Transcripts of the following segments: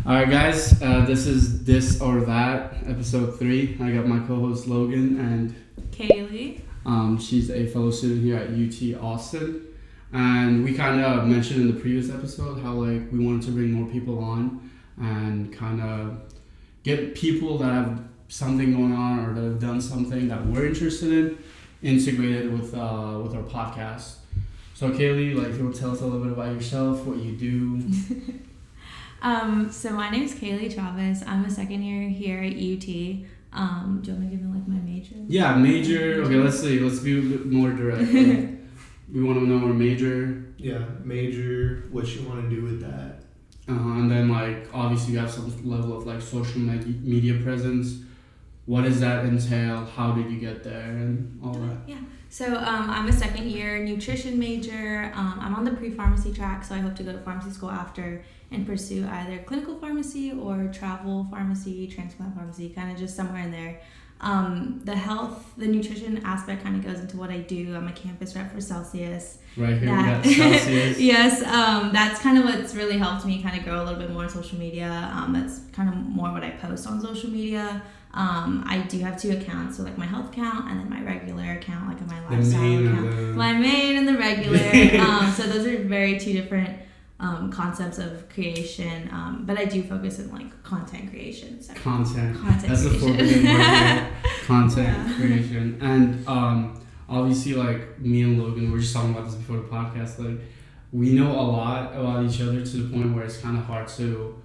Alright, guys, this is This or That, episode 3. I got my co host Logan and Cailey. She's a fellow student here at UT Austin. And we kind of mentioned in the previous episode how like we wanted to bring more people on and kind of get people that have something going on or that have done something that we're interested in integrated with our podcast. So Cailey, like, you want to tell us a little bit about yourself, what you do? So my name is Cailey Chavez. I'm a second year here at UT. Do you want to give me like my major? Yeah, major. Okay, let's see. Let's be a bit more direct. We want to know our major. Yeah, major. What you want to do with that? And then like obviously you have some level of like social media presence. What does that entail? How did you get there and all that? Yeah. So I'm a second year nutrition major. I'm on the pre-pharmacy track, so I hope to go to pharmacy school after and pursue either clinical pharmacy or travel pharmacy, transplant pharmacy, kind of just somewhere in there. The nutrition aspect kind of goes into what I do. I'm a campus rep for Celsius. Right here we got Celsius. Yes, that's kind of what's really helped me kind of grow a little bit more on social media. That's kind of more what I post on social media. I do have 2 accounts, so like my health account and then my regular account, like my lifestyle account. My main and the regular. So those are very 2 different concepts of creation, but I do focus on like content creation. So Content That's the forbidden word. Content creation. And obviously like me and Logan, we were just talking about this before the podcast, like we know a lot about each other to the point where it's kind of hard to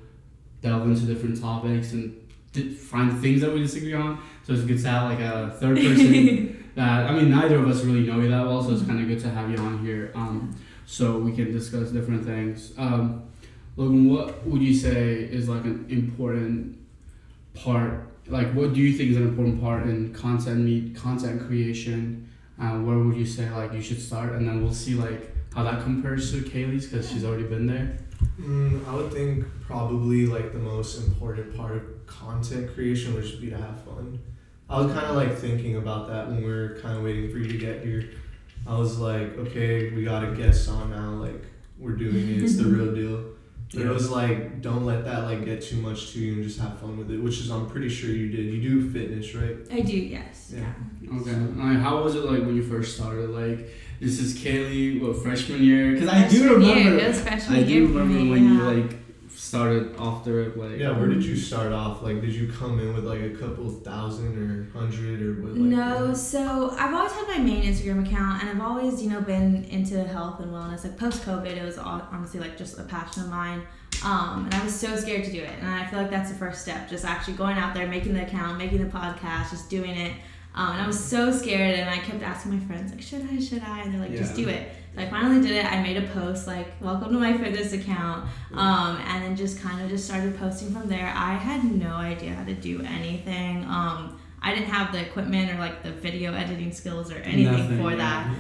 delve into different topics and find things that we disagree on. So it's good to have like a third person that, I mean, neither of us really know you that well, so it's kind of good to have you on here so we can discuss different things. Logan, what would you say is like an important part, like what do you think is an important part in content creation? Where would you say like you should start, and then we'll see like how that compares to Cailey's because she's already been there. I would think probably like the most important part of content creation would just be to have fun. I was kind of like thinking about that when we were kind of waiting for you to get here. I was like, okay, we got a guest on now, like we're doing it, it's the real deal. But it was like, don't let that like get too much to you and just have fun with it, which is I'm pretty sure you did. You do fitness, right? I do, yes. Yeah. Okay. Like, how was it like when you first started? Like, this is Cailey, freshman year? Because I do remember. It was freshman year. I do remember when you like started off the rip, like. Yeah, where did you start off? Like, did you come in with like a couple thousand or 100 or what? Like, no, so I've always had my main Instagram account, and I've always, been into health and wellness. Like post-COVID, it was honestly like just a passion of mine. And I was so scared to do it. And I feel like that's the first step, just actually going out there, making the account, making the podcast, just doing it. And I was so scared, and I kept asking my friends, like, should I? And they're like, just do it. So I finally did it. I made a post, like, welcome to my fitness account. And then just kind of just started posting from there. I had no idea how to do anything. I didn't have the equipment or like the video editing skills or anything for that.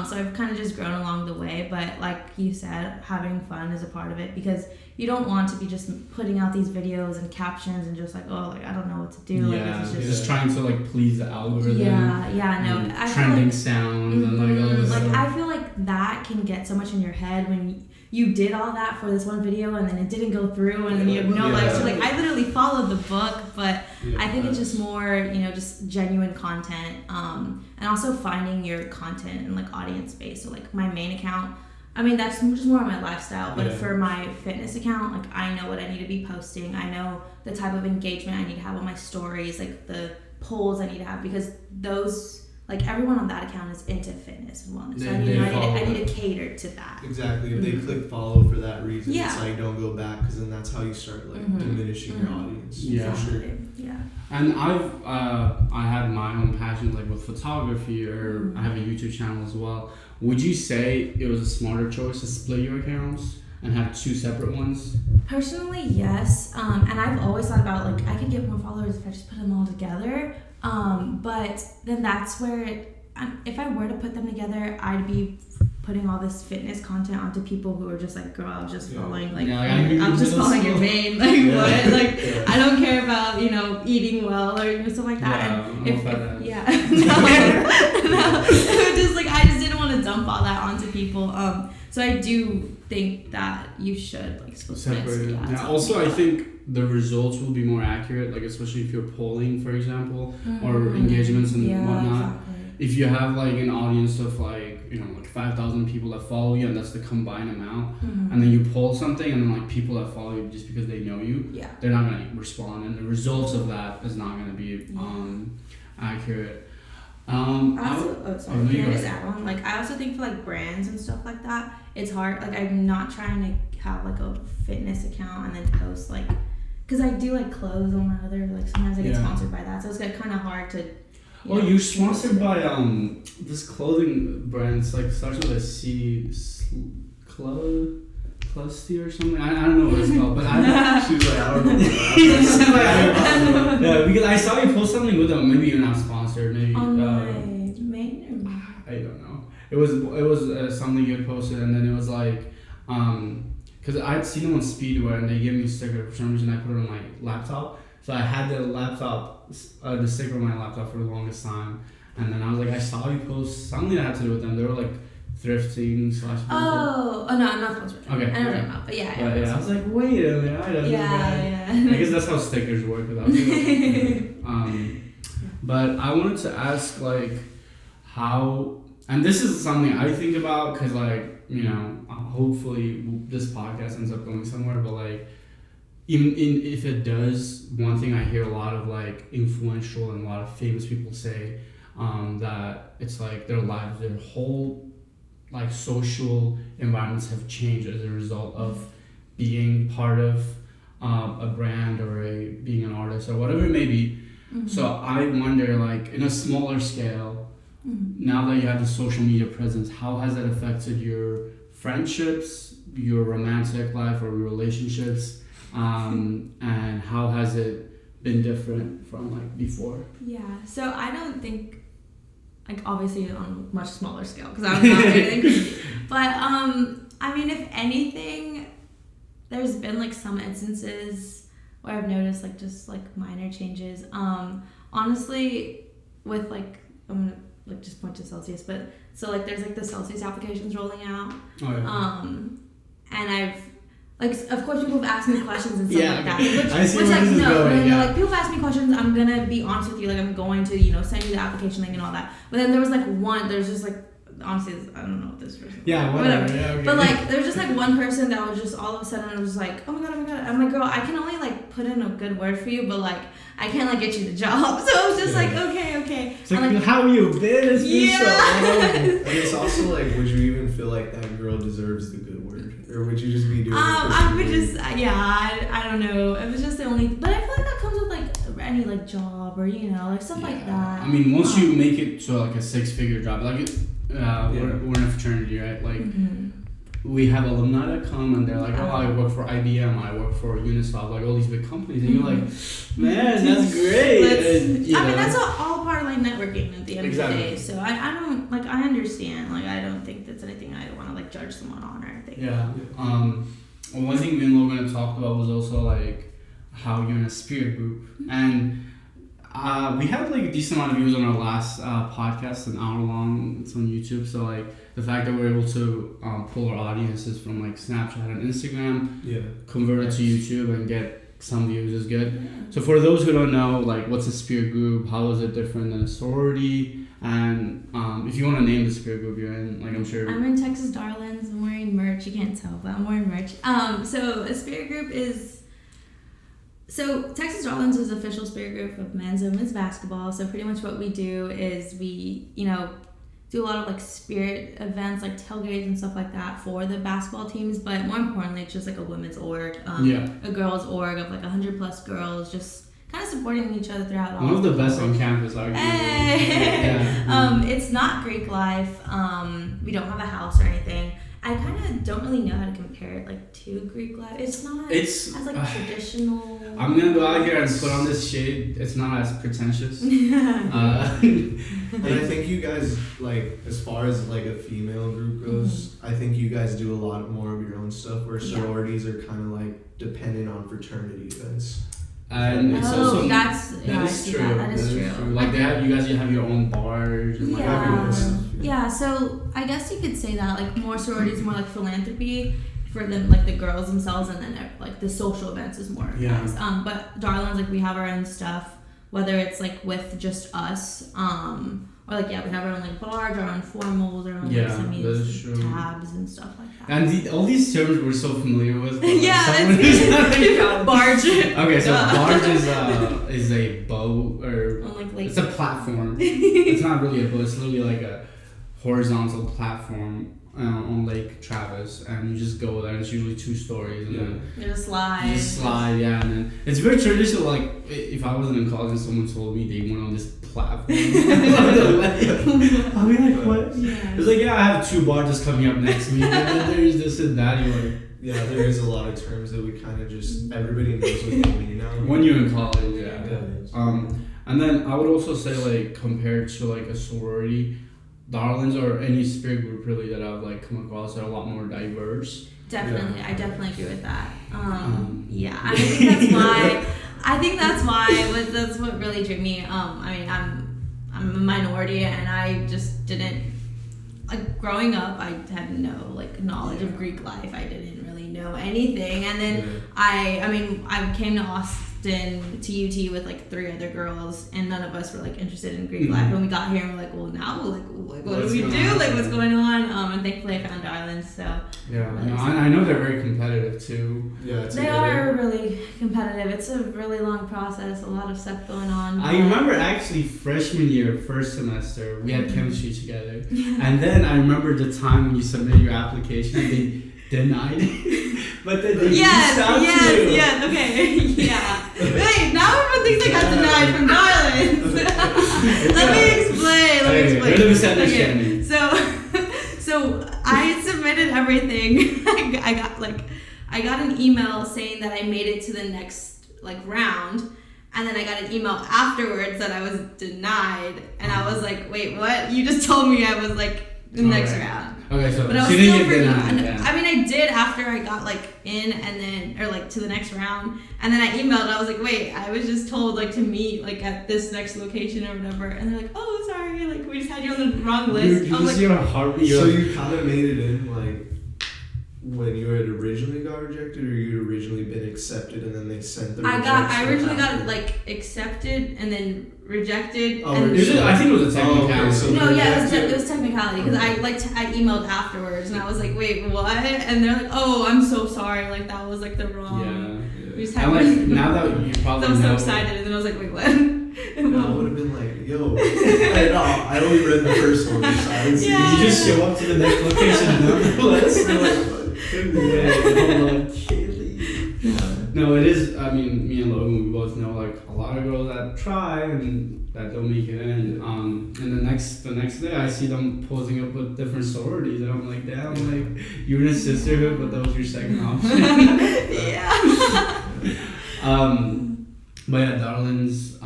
So I've kind of just grown along the way. But like you said, having fun is a part of it, because you don't want to be just putting out these videos and captions and just like, oh, like I don't know what to do. Yeah, like, just trying to like please the algorithm. No. Trending sounds and like all this stuff. I feel like that can get so much in your head when you did all that for this one video and then it didn't go through and then you have no life. So like I literally followed the book, but I think it's just more, just genuine content. And also finding your content and like audience base. So like my main account, I mean, that's just more of my lifestyle, but for my fitness account, like I know what I need to be posting. I know the type of engagement I need to have on my stories, like the polls I need to have, because those, like everyone on that account is into fitness and wellness. So I need to cater to that. Exactly. If they click follow for that reason, it's like don't go back, because then that's how you start like diminishing your audience. Yeah. For sure. Yeah. And I had my own passions like with photography, or I have a YouTube channel as well. Would you say it was a smarter choice to split your accounts and have 2 separate ones? Personally, yes. And I've always thought about like I could get more followers if I just put them all together. But then that's where if I were to put them together, I'd be putting all this fitness content onto people who are just like, girl, I was just following I'm just following your vein. Like what? Like I don't care about eating well or stuff like that. No. It was just like I just didn't want to dump all that onto people. So I do think that you should like split separate it. Yeah, Yeah. Also, I think the results will be more accurate, like especially if you're polling, for example, or engagements and whatnot. Exactly. If you have like an audience of like, you know, like 5,000 people that follow you, and that's the combined amount, and then you poll something, and then like people that follow you just because they know you, they're not gonna respond, and the results of that is not gonna be accurate. I also think for like brands and stuff like that, it's hard. Like I'm not trying to have like a fitness account and then post like, because I do like clothes on my other, like sometimes I get sponsored by that, so it's like kind of hard to. You're sponsored by this clothing brand. It's like starts with a C, Clusty or something. I don't know what it's called, but she was like, I don't know. Yeah, because I saw you post something with them. Maybe you're not sponsored. Maybe on my main. I don't know. It was something you had posted, and then it was like because I'd seen them on Speedwear, and they gave me a sticker. For some reason, I put it on my laptop. So I had the sticker on my laptop for the longest time, and then I was like, I saw you post something that had to do with them. They were like thrifting / Oh no, I'm not sponsored. Okay. I don't know, but yeah. I was like, wait a minute, I don't know. Yeah. I guess that's how stickers work. But I wanted to ask like how, and this is something I think about because like, you know, hopefully this podcast ends up going somewhere, but like. Even if it does, one thing I hear a lot of like influential and a lot of famous people say that it's like their lives, their whole like social environments have changed as a result of being part of a brand or being an artist or whatever it may be. So I wonder, like in a smaller scale, now that you have the social media presence, how has that affected your friendships, your romantic life or relationships? And how has it been different from like before? Yeah, so I don't think, like obviously on a much smaller scale because I'm not anything crazy, but I mean if anything, there's been like some instances where I've noticed like just like minor changes. Honestly, with like I'm gonna like just point to Celsius, but so like there's like the Celsius applications rolling out, and I've. Like, of course, people have asked me questions and stuff like that. Which like, no, like, people have asked me questions, I'm gonna be honest with you, like, I'm going to, you know, send you the application link and all that. But then there was, like, there's just, like, honestly, I don't know what this person. Yeah, whatever. Yeah, okay. But, like, there was just, like, one person that was just all of a sudden, it was just like, oh my god. I'm like, girl, I can only, like, put in a good word for you, but, like, I can't, like, get you the job. So I was just like, okay. It's like, how are you, been? It's yeah. And it's also, like, would you even feel like that girl deserves the good word? Or would you just be doing it? I would just, I don't know. It was just the only, but I feel like that comes with like any like job or you know like stuff like that. I mean, once you make it to like a 6-figure job, like we're in a fraternity, right? Like we have alumni that come and they're like, oh, I work for IBM, I work for Unisoft, like all these big companies, and you're like, man, that's great. I mean, that's all part of like networking at the end of the day. So I don't like, I understand. Like, I don't think that's anything I want to like judge someone on or anything. Yeah. One thing me and Logan had talked about was also like how you're in a spirit group, and we had like a decent amount of views on our last podcast, an hour long. It's on YouTube, so like the fact that we're able to pull our audiences from like Snapchat and Instagram, convert it to YouTube and get some views is good. Yeah. So for those who don't know, like what's a spirit group, how is it different than a sorority, and if you want to name the spirit group you're in, like I'm sure. I'm in Texas Darlings. I'm wearing merch. You can't tell, but I'm wearing merch. So a spirit group is. So Texas Darlings is the official spirit group of men's and women's basketball. So pretty much what we do is we, you know, do a lot of like spirit events, like tailgates and stuff like that for the basketball teams. But more importantly, it's just like a women's org, a girls org of like 100+ girls, just kind of supporting each other throughout all. One of the best on campus, arguably. Hey. It's not Greek life. We don't have a house or anything. I kind of don't really know how to compare it like to Greek life. It's not as like traditional. I'm gonna go out here and put on this shade. It's not as pretentious. And I think you guys, like, as far as like a female group goes, I think you guys do a lot more of your own stuff, where sororities are kind of like dependent on fraternity events. And it's also that is true. That is true. Like you guys have your own bars. And Yeah, so I guess you could say that like more sororities, more like philanthropy, for them, like the girls themselves, and then like the social events is more Yeah. guys. But Darlings, like we have our own stuff, whether it's like with just us, or like we have our own like barge, our own formals, our own like semis, tabs and stuff like that. And all these terms we're so familiar with. Barge. Okay, so barge is a boat or it's a platform. It's not really a boat. It's literally like a horizontal platform on Lake Chavez, and you just go there. And it's usually 2 stories, and then you just slide. Yeah, and then it's very traditional. Like if I wasn't in college and someone told me they went on this platform, I'll be like, what? Yeah. It's like, yeah, I have 2 barges coming up next week, and then there's this and that. You're like, yeah, there is a lot of terms that we kind of just everybody knows what they mean now. When you're in college, yeah. And then I would also say like compared to like a sorority, Darlings or any spirit group really that I've like come across are a lot more diverse. Definitely, I definitely agree with that. Yeah, I think that's why. That's what really drew me. I mean, I'm a minority, and I just didn't like growing up. I had no like knowledge of Greek life. I didn't really know anything, and then I came to Austin to UT with like 3 other girls, and none of us were like interested in Greek life. When we got here, and we're like, well, now like what do we do? Like what's going on? And thankfully I found Darlings. So yeah, I know they're very competitive too. Yeah, they are really competitive. It's a really long process, a lot of stuff going on. I remember actually freshman year, first semester, we had chemistry together, and then I remember the time when you submitted your application, they denied it. But then they reached out to you. Yes, okay, yeah. Wait, now everyone thinks I got denied from Darlings. Let me explain. You're the misunderstanding. So I submitted everything. I got an email saying that I made it to the next like round, and then I got an email afterwards that I was denied, and I was like, wait, what? You just told me I was like the next round. Okay, so but I was she still didn't get denied. Yeah. I mean, I did after I got like in, and then or like to the next round, and then I emailed. And I was like, wait, I was just told like to meet like at this next location or whatever, and they're like, oh, sorry, like we just had you on the wrong list. I was like, your heartbeat. So you kind of made it in like when you had originally got rejected, or you had originally been accepted and then they sent the rejection? I originally got like accepted and then rejected. Oh, and I think it was a technicality. It was technicality because I emailed afterwards and I was like, wait, what? And they're like, oh, I'm so sorry, like that was like the wrong. Yeah. We just had now that you probably I was so know. excited, and then I was like, wait, what? I would have been like, yo, I only read the first one, so I didn't see. You just show up to the next location nonetheless. No, it is. I mean, me and Logan, we both know like a lot of girls that try and that don't make it in. And the next day, I see them posing up with different sororities, and I'm like, damn, like you're in a sisterhood, but that was your second option. Yeah. But yeah, Darlings.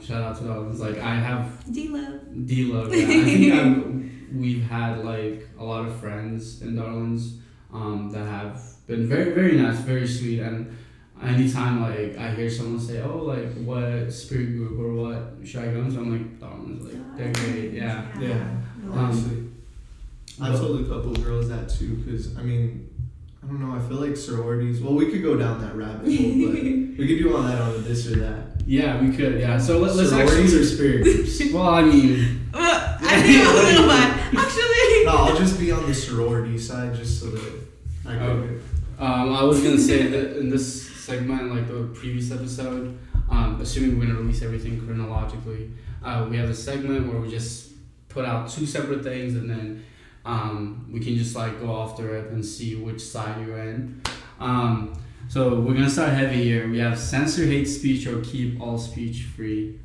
Shout out to Darlings. Like I have D-Love. Yeah. I think we've had like a lot of friends in Darlings. That have been very, very nice, very sweet, and anytime like I hear someone say, "Oh, like what spirit group or what should I go into?" I'm like, "Darlings, like they're great, yeah." Honestly, I've told a couple of girls that too, because I mean, I don't know. I feel like sororities. Well, we could go down that rabbit hole, but we could do all that on this or that. Yeah, we could. Yeah. So let's sororities or spirit groups. Well, I mean, I think a little bit actually. No, I'll just be on the sorority side, just so that I can. I was gonna say that in this segment, like the previous episode, assuming we're gonna release everything chronologically, we have a segment where we just put out 2 separate things, and then we can just like go off the rip and see which side you're in. So we're gonna start heavy here. We have censor hate speech or keep all speech free.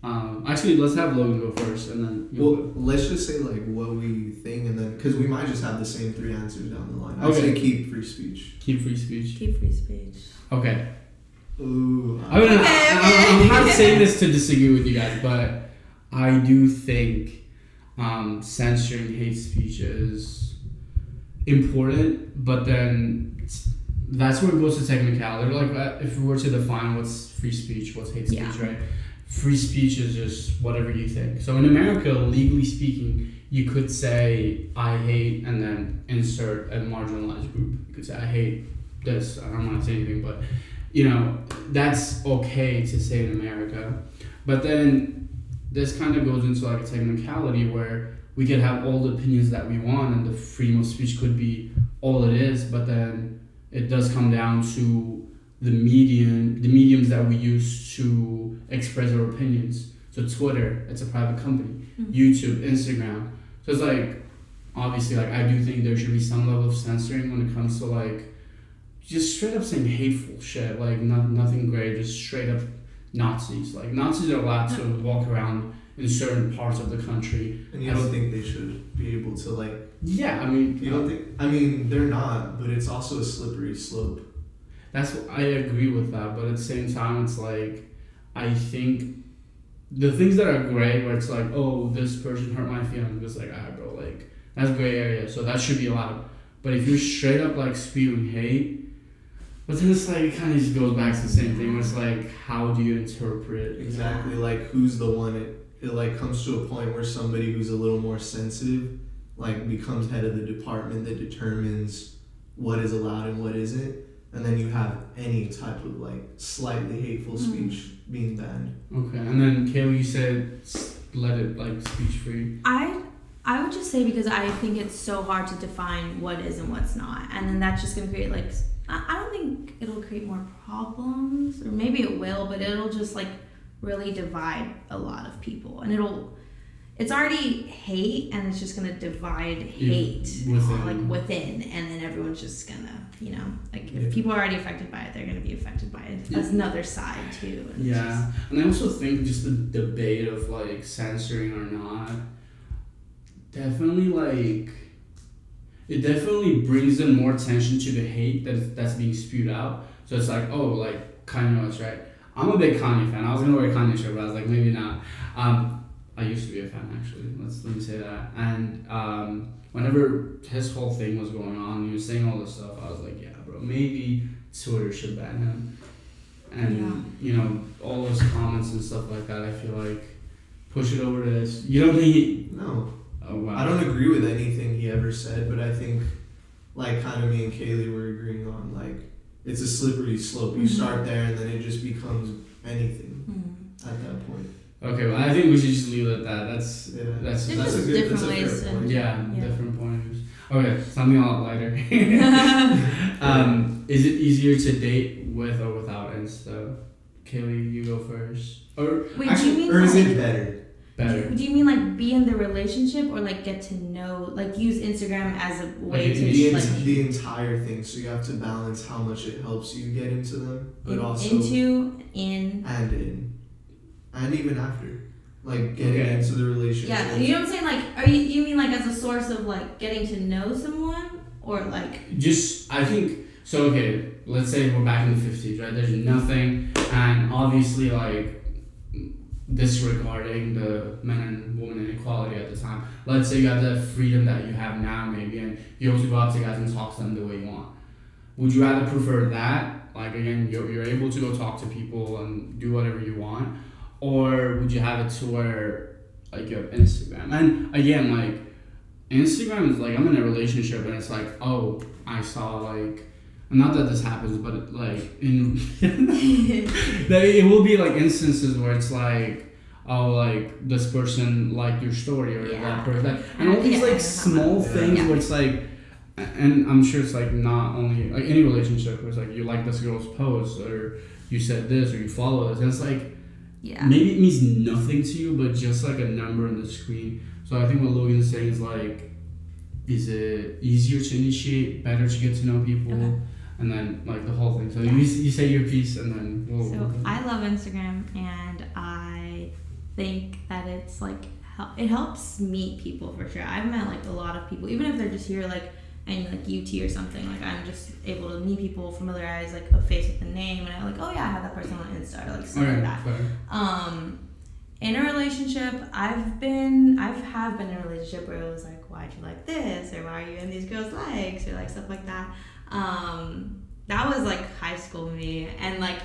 Actually, let's have Logan go first, and then. Well, let's just say like what we think, and then because we might just have the same 3 answers down the line. I'd say keep free speech. Keep free speech. Keep free speech. Okay. Ooh. I'm not saying this to disagree with you guys, but I do think censoring hate speech is important, but then that's where it goes to technicality. Like if we were to define what's free speech, what's hate speech, right? free speech is just whatever you think. So in America, legally speaking, you could say I hate and then insert a marginalized group. You could say I hate this. I don't want to say anything, but that's okay to say in America. But then this kind of goes into like a technicality where we could have all the opinions that we want and the freedom of speech could be all it is, but then it does come down to the mediums that we use to express our opinions. So Twitter, it's a private company. Mm-hmm. YouTube, Instagram. So it's like, obviously, like I do think there should be some level of censoring when it comes to like just straight up saying hateful shit, like nothing great, just straight up Nazis. Like Nazis are allowed to walk around in certain parts of the country. And you don't think they should be able to like... Yeah, I mean... You don't think... I mean, they're not, but it's also a slippery slope. I agree with that, but at the same time, it's like, I think the things that are great, where it's like, oh, this person hurt my feelings, it's like, bro, like, that's gray area, so that should be allowed. But if you're straight up, like, spewing hate, but then it's like, it kind of just goes back to the same thing, where it's like, how do you interpret? Exactly, like, who's the one, it like, comes to a point where somebody who's a little more sensitive, like, becomes head of the department that determines what is allowed and what isn't. And then you have any type of like slightly hateful speech being banned. Okay, and then Cailey, you said let it like speech free. I would just say, because I think it's so hard to define what is and what's not, and then that's just gonna create like, I don't think it'll create more problems, or maybe it will, but it'll just like really divide a lot of people, and it's already hate, and it's just gonna divide hate within, and then everyone's just gonna, if people are already affected by it, they're gonna be affected by it. That's another side too. And and I also think just the debate of like censoring or not, definitely it definitely brings in more attention to the hate that's being spewed out. So it's like, oh, like Kanye West, right? I'm a big Kanye fan. I was gonna wear a Kanye shirt, but I was like, maybe not. I used to be a fan, actually. Let me say that. And whenever his whole thing was going on, he was saying all this stuff, I was like, yeah, bro, maybe Twitter should ban him. And, all those comments and stuff like that, I feel like push it over to this. You don't think No. Oh, wow. I don't agree with anything he ever said, but I think, like, kind of me and Cailey were agreeing on, like, it's a slippery slope. You start there, and then it just becomes anything at that point. Okay, well, I think we should just leave it at that. That's a good, different ways. Different point of views. Okay, something a lot lighter. Is it easier to date with or without Insta? Cailey, you go first. Or wait, actually, do you mean or is it better? Better. Do you mean like be in the relationship, or like get to know, like use Instagram as a way to the entire thing? So you have to balance how much it helps you get into them, but also and even after, like getting into the relationship. Yeah, you know what I'm saying? Like, you mean like as a source of like getting to know someone, or like? Just, I think so. Okay, let's say we're back in the 50s, right? There's nothing, and obviously like disregarding the men and women inequality at the time. Let's say you have the freedom that you have now, maybe, and you're able to go out to guys and talk to them the way you want. Would you rather prefer that? Like again, you're able to go talk to people and do whatever you want. Or would you have it to where, like, you have Instagram? And, again, like, Instagram is, like, I'm in a relationship, and it's like, oh, I saw, like, not that this happens, but, like, it will be, like, instances where it's, like, oh, like, this person liked your story, or that person, and all these, like, small things where it's, like, and I'm sure it's, like, not only, like, any relationship where it's, like, you like this girl's post, or you said this, or you follow this, and it's, like, maybe it means nothing to you, but just like a number on the screen. So I think what Logan is saying is like, is it easier to initiate, better to get to know people, and then like the whole thing. So you say your piece, and then So I love Instagram, and I think that it's like it helps meet people for sure. I've met like a lot of people, even if they're just here like and like UT or something, like I'm just able to meet people, familiarize like a face with the name, and I'm like, oh yeah, I have that person on Insta, or like something like that. Fair. In a relationship, I've been in a relationship where it was like, why'd you like this, or why are you in these girls' likes, or like stuff like that. That was like high school me, and like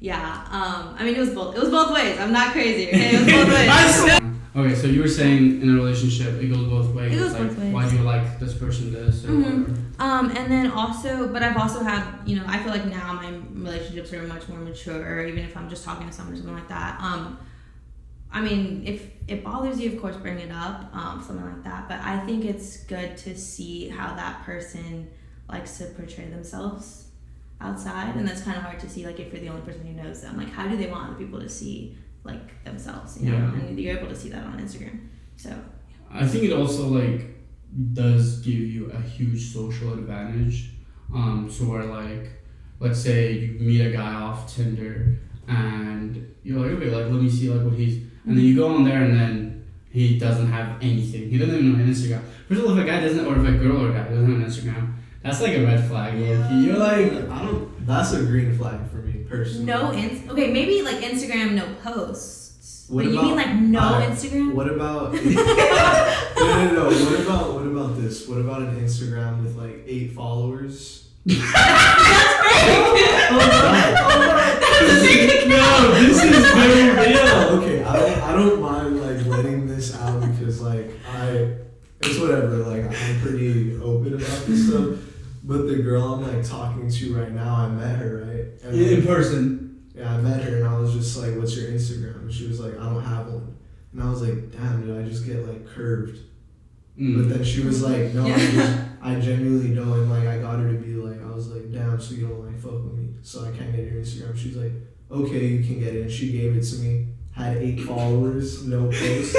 Yeah. I mean, it was both ways. I'm not crazy. Okay, it was both ways. Okay, so you were saying in a relationship it goes both ways. It goes like, both ways. Why do you like this person this or whatever? And then also, but I've also had, I feel like now my relationships are much more mature, or even if I'm just talking to someone or something like that. I mean, if it bothers you, of course, bring it up, something like that. But I think it's good to see how that person likes to portray themselves outside, and that's kind of hard to see. Like if you're the only person who knows them, like how do they want other people to see like themselves? You know, and you're able to see that on Instagram. So I think it also like does give you a huge social advantage. So where like, let's say you meet a guy off Tinder and you're like, okay, like let me see like what he's, and then you go on there and then he doesn't have anything. He doesn't even know Instagram. First of all, if a guy doesn't, or if a girl or a guy doesn't have an Instagram, that's like a red flag. You're like, That's a green flag for me personally. Okay, maybe like Instagram, no posts. What but about, you mean like no Instagram? What about no. What about this? What about an Instagram with like 8 followers? That's no, this is very real. Okay, I don't mind like letting this out because like it's whatever. Like I'm pretty open about this stuff. But the girl I'm like talking to right now, I met her right. And, in person. Yeah, I met her and I was just like, "What's your Instagram?" And she was like, "I don't have one." And I was like, "Damn, did I just get like curved?" But then she was like, "No, I genuinely don't." And like I got her to be like, I was like, "Damn, so you don't like fuck with me, so I can't get your Instagram." She's like, "Okay, you can get it." And she gave it to me. Had 8 followers, no post.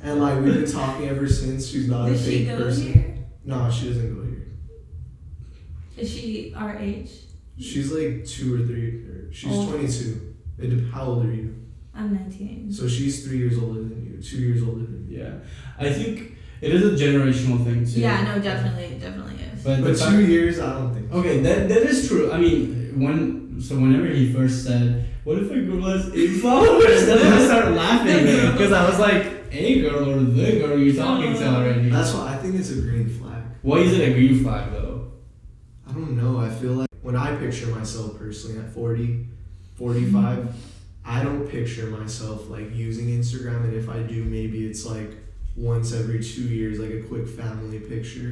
And like we've been talking ever since. She's not a fake person. Here? No, she doesn't go here. Is she our age? She's like 2 or 3. She's 22. How old are you? I'm 19. So she's 3 years older than you. 2 years older than you. Yeah, I think it is a generational thing too. Yeah, no, definitely is. But 2 years, I don't think. Okay, that is true. I mean, whenever he first said, "What if a girl has 8 followers?" Then I started laughing because I was like, "A girl or the girl you're talking to already." That's why I think it's a green flag. Why is it a green flag though? I don't know. I feel like when I picture myself personally at 40, 45, I don't picture myself like using Instagram, and if I do, maybe it's like once every 2 years, like a quick family picture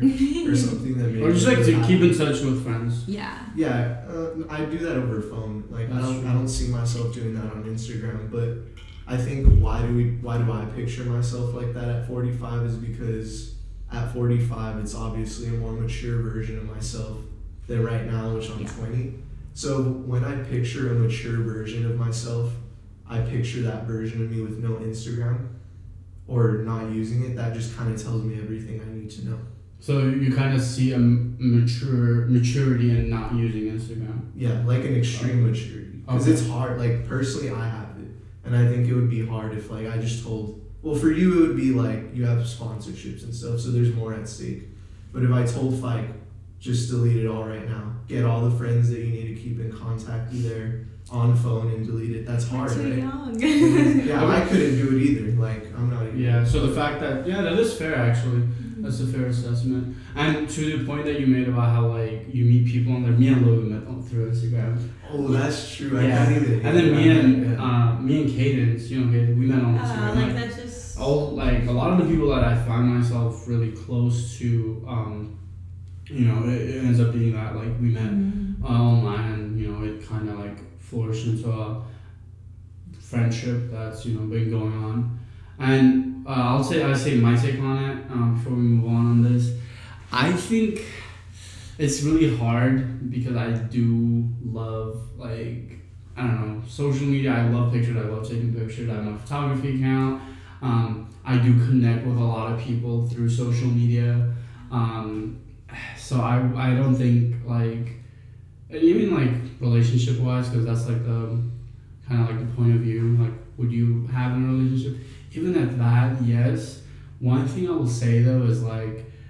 or something that maybe. Or just like to keep in touch with friends. Yeah. Yeah, I do that over phone. Like I don't see myself doing that on Instagram, but I think why do I picture myself like that at 45 is because at 45 it's obviously a more mature version of myself than right now, which I'm 20. So when I picture a mature version of myself, I picture that version of me with no Instagram or not using it. That just kind of tells me everything I need to know. So you kind of see a maturity in not using Instagram. Yeah, like an extreme maturity. Because it's hard. Like personally, I have it, and I think it would be hard if like I just told. Well, for you it would be like you have sponsorships and stuff, so there's more at stake. But if I told Fike, just delete it all right now. Get all the friends that you need to keep in contact with there on phone and delete it. That's hard, Too right? young. Yeah, I couldn't do it either. Like I'm not. Even Yeah. So the fact that that is fair actually. That's a fair assessment. And to the point that you made about how like you meet people on there, me and Logan met through Instagram. Oh, that's true. I can't even. And then me and Cadence, we met on Instagram. Like that's just. A lot of the people that I find myself really close to, it ends up being that like we met online, and it kind of like flourished into a friendship that's been going on. And I say my take on it before we move on this. I think it's really hard because I do love social media. I love pictures. I love taking pictures. I have my photography account. I do connect with a lot of people through social media. So I don't think even relationship wise, because that's like the kind of like the point of view. Like, would you have a relationship? Even at that, yes. One thing I will say though is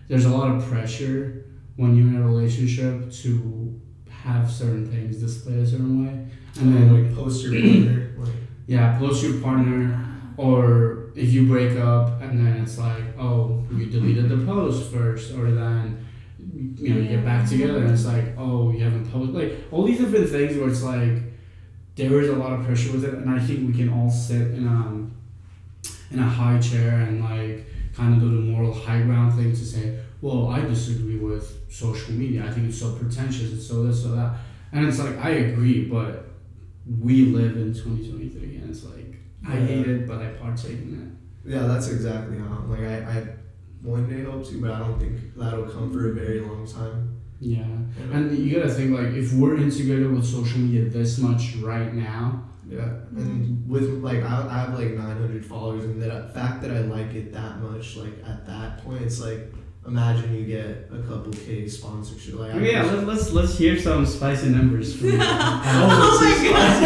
there's a lot of pressure when you're in a relationship to have certain things displayed a certain way, and then post your partner. Post your partner, or if you break up and then it's like, oh, you deleted the post first, or then you get back together and it's like, oh, you haven't posted, all these different things where it's like, there is a lot of pressure with it, and I think we can all sit in a high chair and like kind of do the moral high ground thing to say, well, I disagree with social media. I think it's so pretentious. It's so this, so that, and it's like I agree, but we live in 2023, and it's like I hate it, but I partake in it. Yeah, that's exactly how. Like I one day hope to, but I don't think that'll come for a very long time. Yeah, and you gotta think like if we're integrated with social media this much right now. Yeah, and with like I have like 900 followers, and the fact that I like it that much, like at that point, it's like imagine you get a couple K sponsorship. Like let's hear some spicy numbers from you. Oh my god.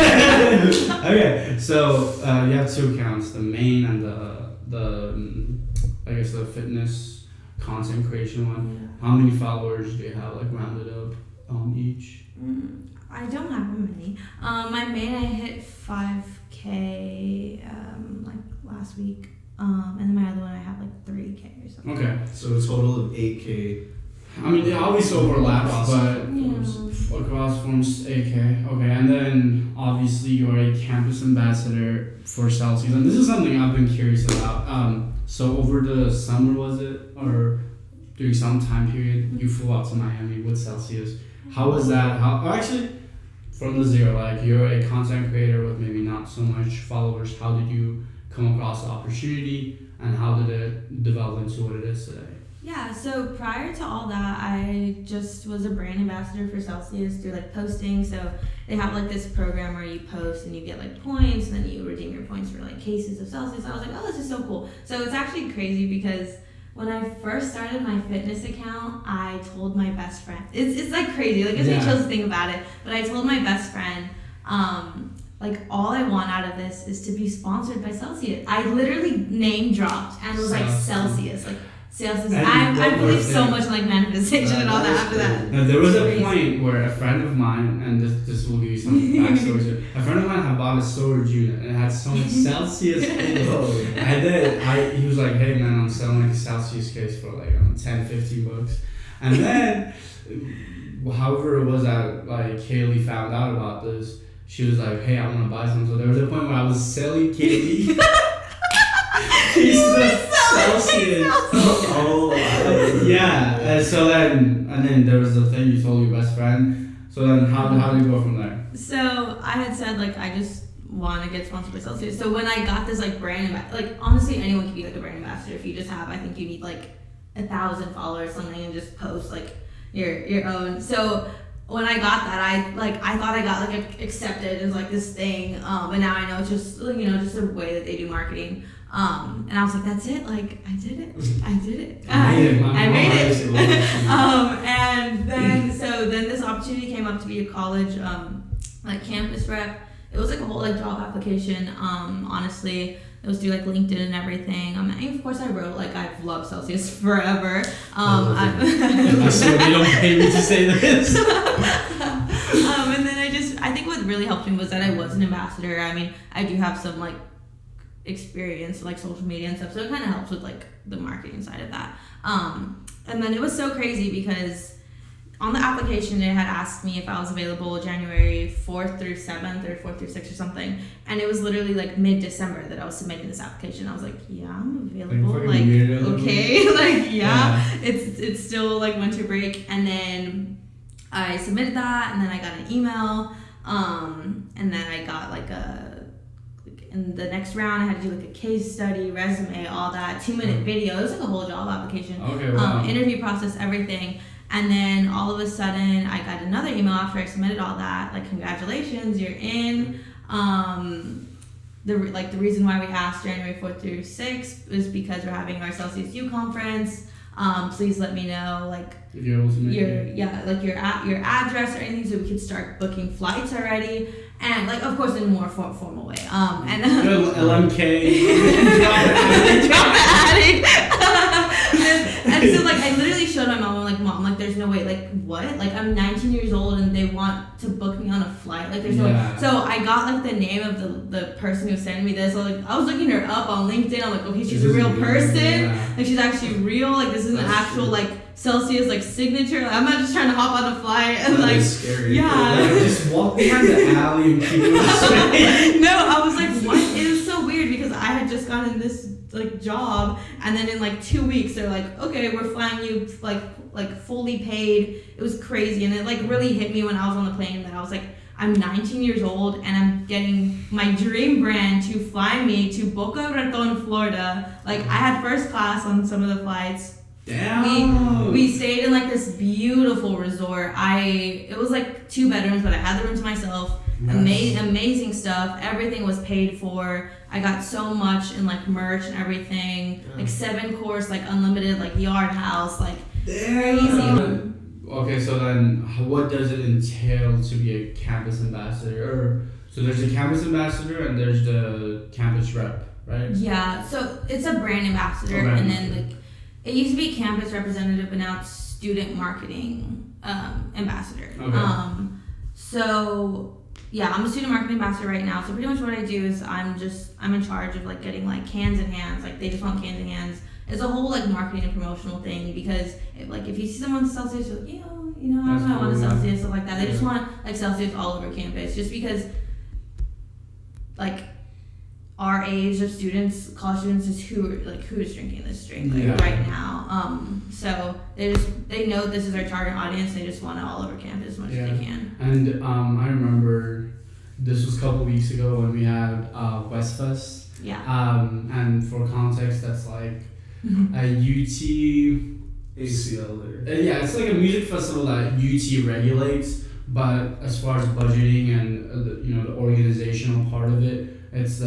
Okay, so you have two accounts, the main and the I guess the fitness content creation one. Yeah. How many followers do you have, like rounded up on each? I don't have many. My main, I hit 5K like last week. And then my other one, I have like 3K or something. Okay. So a total of 8K. I mean, they always overlap, but Yeah. across forms 8K. Okay, and then obviously you're a campus ambassador for Celsius, and this is something I've been curious about. So over the summer, was it, or during some time period, you flew out to Miami with Celsius. How was that? Actually, from the zero, like you're a content creator with maybe not so much followers. How did you come across the opportunity, and how did it develop into what it is today? Yeah, so prior to all that, I just was a brand ambassador for Celsius through like posting. So they have like this program where you post and you get like points, and then you redeem your points for like cases of Celsius. I was like, oh, this is so cool. So it's actually crazy because when I first started my fitness account, I told my best friend. It's like crazy. Like it's really chill to think about it. But I told my best friend, like all I want out of this is to be sponsored by Celsius. I literally name dropped and was like Celsius. Like Celsius. I believe so much in like manifestation and all that after that. Now, there was a point where a friend of mine, and this will give you some backstory. A friend of mine had bought a storage unit and it had so much Celsius in it. And then he was like, hey man, I'm selling like a Celsius case for like $10-15. And then, however it was that like Cailey found out about this, she was like, hey, I want to buy some. So there was a point where I was selling Cailey pieces of Celsius. Yeah. And then there was the thing you told your best friend. So then how did you go from there? So I had said like I just want to get sponsored by Celsius. So when I got this like brand like honestly anyone can be like a brand ambassador if you just have, I think you need like 1,000 followers or something and just post like your own. So when I got that, I thought I got like accepted as like this thing, but now I know it's just just a way that they do marketing. And I was like, that's it. Like I did it. I made it. And then this opportunity came up to be a college like campus rep. It was like a whole like job application. Honestly, it was through like LinkedIn and everything. And of course I wrote like I've loved Celsius forever. I swear they don't pay me to say this. And then I think what really helped me was that I was an ambassador. I mean, I do have some like experience like social media and stuff, so it kind of helps with like the marketing side of that. And then it was so crazy because on the application it had asked me if I was available January 4th through 7th or 4th through 6th or something, and it was literally like mid-December that I was submitting this application. I was like, yeah, I'm available. Like okay, like yeah. It's still like winter break. And then I submitted that, and then I got an email, and then I got like in the next round I had to do like a case study, resume, all that, 2-minute video. It was like a whole job application. Okay, wow. Interview process, everything. And then all of a sudden I got another email after I submitted all that, like congratulations, you're in. The reason why we asked January 4th through 6th is because we're having our Celsius U conference. Please let me know like if you're able to make your address or anything so we could start booking flights already. And like of course in a more formal way. And LMK drop the attic. And so like I literally showed my mom, I'm like, Mom, like there's no way, like, what? Like, I'm 19 years old and they want to book me on a flight. Like, there's no way. So I got, like, the name of the person who sent me this. So, like, I was looking her up on LinkedIn. I'm like, okay, she's a real person. Yeah. Like, she's actually real. Like, this is an actual, like, Celsius, like, signature. Like, I'm not just trying to hop on a flight and, that like, is scary. yeah. Like, just walk behind the alley and keep it. No, I was like, what? It was so weird because I had just gotten this, like, job, and then in like 2 weeks they're like, okay, we're flying you like fully paid. It was crazy, and it like really hit me when I was on the plane that I was like, I'm 19 years old and I'm getting my dream brand to fly me to Boca Raton, Florida. Like, I had first class on some of the flights. Damn. We stayed in like this beautiful resort. It was like 2 bedrooms, but I had the room to myself. Nice. Amazing stuff. Everything was paid for. I got so much in like merch and everything. Like 7-course, like unlimited, like yard house, like crazy. Okay, so then what does it entail to be a campus ambassador? Or so there's a campus ambassador and there's the campus rep, right? Yeah. So it's a brand ambassador, and then like it used to be campus representative, but now it's student marketing ambassador. Okay. So yeah, I'm a student marketing ambassador right now. So pretty much what I do is I'm in charge of like getting like cans in hands. Like, they just want cans in hands. It's a whole like marketing and promotional thing, because if you see someone Celsius, you're like, I want a Celsius, stuff like that. They just want like Celsius all over campus, just because like our age of students, college students, is who's drinking this drink right now. So they know this is our target audience. They just want it all over campus as much as they can. And I remember this was a couple weeks ago when we had Westfest. Yeah. And for context, that's like a UT ACL. Yeah, it's like a music festival that UT regulates, but as far as budgeting and the organizational part of it, it's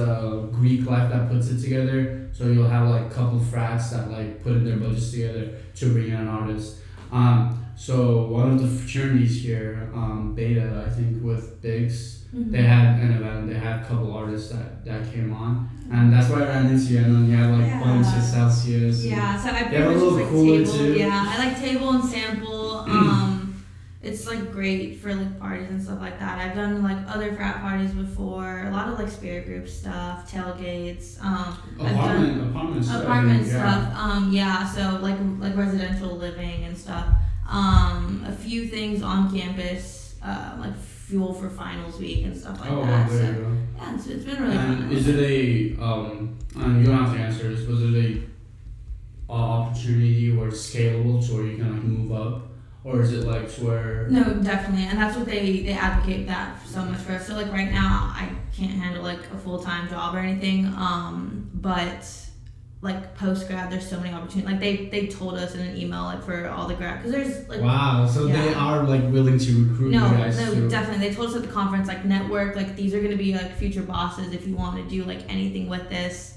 Greek life that puts it together. So you'll have like a couple frats that like put in their budgets together to bring in an artist. So one of the fraternities here, Beta, I think with Biggs, they had an event. They had a couple artists that came on, and that's why I ran into you. And then you have like bunch of Celsius. Yeah, so I pretty have much a little like cooler table. too. Yeah, I like table and sample. It's like great for like parties and stuff like that. I've done like other frat parties before. A lot of like spirit group stuff, tailgates. Apartment stuff. Yeah. So like residential living and stuff. A few things on campus, like fuel for finals week and stuff like that. There you go. Yeah, it's been really fun. Is it and you don't have to answer this, was it a opportunity where it's scalable to where you can like move up? Or is it like where... No, definitely. And that's what they advocate that so much for us. So like right now, I can't handle like a full-time job or anything. But like post-grad, there's so many opportunities. Like they told us in an email like for all the grad, because there's like... Wow, so they are like willing to recruit you guys too. No, definitely. They told us at the conference, like network, like these are going to be like future bosses if you want to do like anything with this.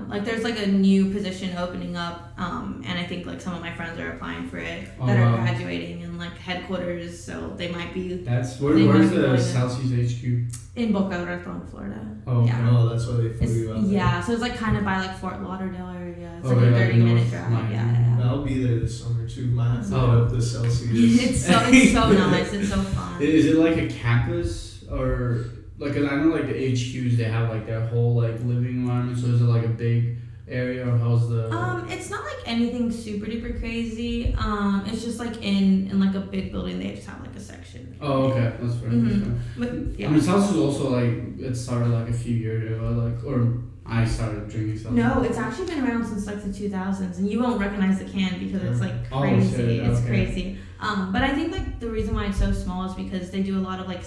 Like there's like a new position opening up, and I think like some of my friends are applying for it that are graduating in like headquarters, so they might be. That's where's the Celsius HQ? In Boca Raton, Florida. Oh, okay. Yeah. Oh, that's why they flew you out there. Yeah, so it's like kind of by like Fort Lauderdale area. It's like a 30-minute drive. Yeah. I'll be there this summer too. Might have to hit up the Celsius. It's so nice. It's so fun. Is it like a campus or? Like, cause I know like the HQs, they have like their whole like living environment. So is it like a big area, or how's the? It's not like anything super duper crazy. It's just like in like a big building, they just have like a section. Oh, okay, that's fair. Mm-hmm. But yeah. I mean, Celsius also like it started like a few years ago, like or I started drinking Celsius. No, it's actually been around since like the 2000s, and you won't recognize the can because it's like crazy. Oh, shit. It's Okay. crazy. But I think like the reason why it's so small is because they do a lot of like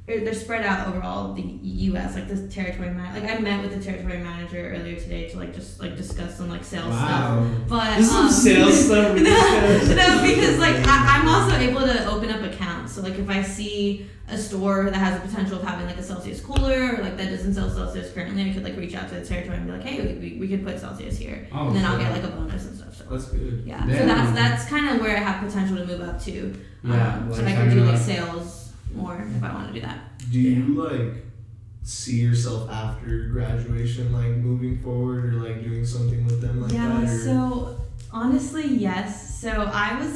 they're spread out over all of the U.S. Like the territory manager. Like I met with the territory manager earlier today to like just like discuss some like sales stuff. But some sales stuff. No, because like I'm also able to open up accounts. So like if I see a store that has the potential of having like a Celsius cooler or like that doesn't sell Celsius currently, I could like reach out to the territory and be like, hey, we could put Celsius here, and then I'll get like a bonus and stuff. So that's good. Yeah. So that's kind of where I have potential to move up to. Yeah. So I can do like sales more if I want to do that. Do you like see yourself after graduation like moving forward or like doing something with them like that? Yeah, so honestly, yes. So I was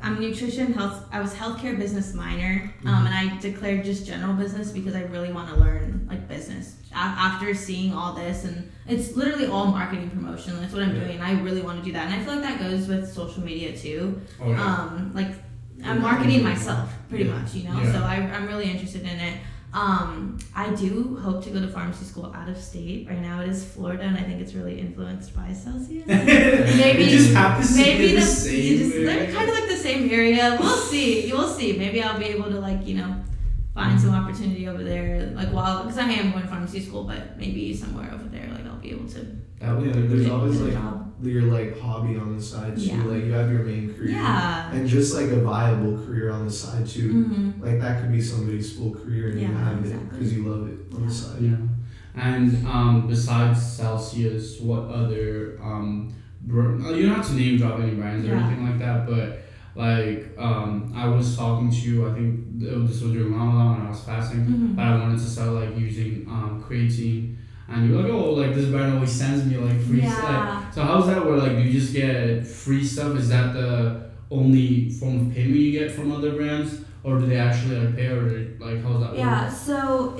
I'm nutrition health. I was healthcare business minor, and I declared just general business because I really want to learn like business. After seeing all this, and it's literally all marketing promotion. That's what I'm doing, and I really want to do that. And I feel like that goes with social media too. Oh, yeah. Like I'm marketing myself pretty much, you know. Yeah. So I'm really interested in it. I do hope to go to pharmacy school out of state. Right now it is Florida, and I think it's really influenced by Celsius. Maybe it just happens to maybe be the same. they're kind of like the same area. We'll see. We'll see. Maybe I'll be able to find some opportunity over there. Because I am going to pharmacy school, but maybe somewhere over there, I'll be able to. There's always job. your hobby on the side too. Yeah. You have your main career. Yeah. And just a viable career on the side too. Mm-hmm. That could be somebody's full career, and you have it exactly. because you love it on the side. Yeah. And besides Celsius, what other you don't have to name drop any brands or anything like that, but I was talking to you, I think this was during Ramadan when I was fasting, but I wanted to start using creatine, and you were like, oh, this brand always sends me free stuff. So how's that where do you just get free stuff? Is that the only form of payment you get from other brands, or do they actually pay, or how's that work? Yeah, so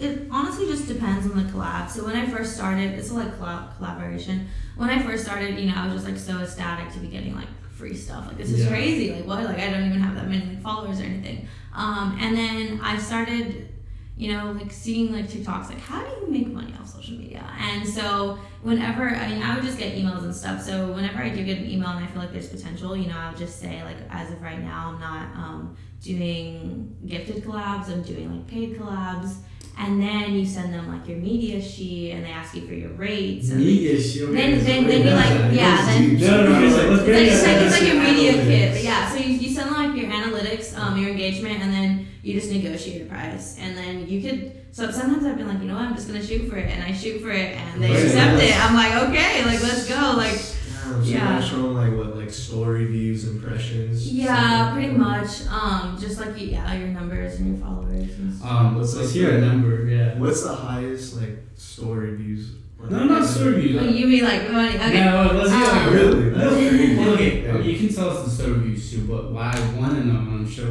it honestly just depends on the collab. So when I first started, it's collaboration. When I first started, I was just so ecstatic to be getting free stuff. This is crazy. What? I don't even have that many followers or anything. And then I started, seeing TikToks, how do you make money off social media? And so whenever, I would just get emails and stuff. So whenever I do get an email and I feel like there's potential, I'll just say as of right now, I'm not doing gifted collabs. I'm doing paid collabs. And then you send them your media sheet, and they ask you for your rates. And media sheet. Then you it's your media kit. But yeah, so you send them your analytics, your engagement, and then you just negotiate a price. And then you could. So sometimes I've been you know what, I'm just gonna shoot for it, and I shoot for it, and they accept it. I'm okay, let's go, So you're showing story views, impressions. Yeah, pretty much. Just your numbers and your followers. And let's hear a number. Yeah. What's the highest story views? No, not story views. You mean money? Okay. Yeah, let's hear really. That's crazy. Okay, you can tell us the story views too, but I want to know. I'm sure.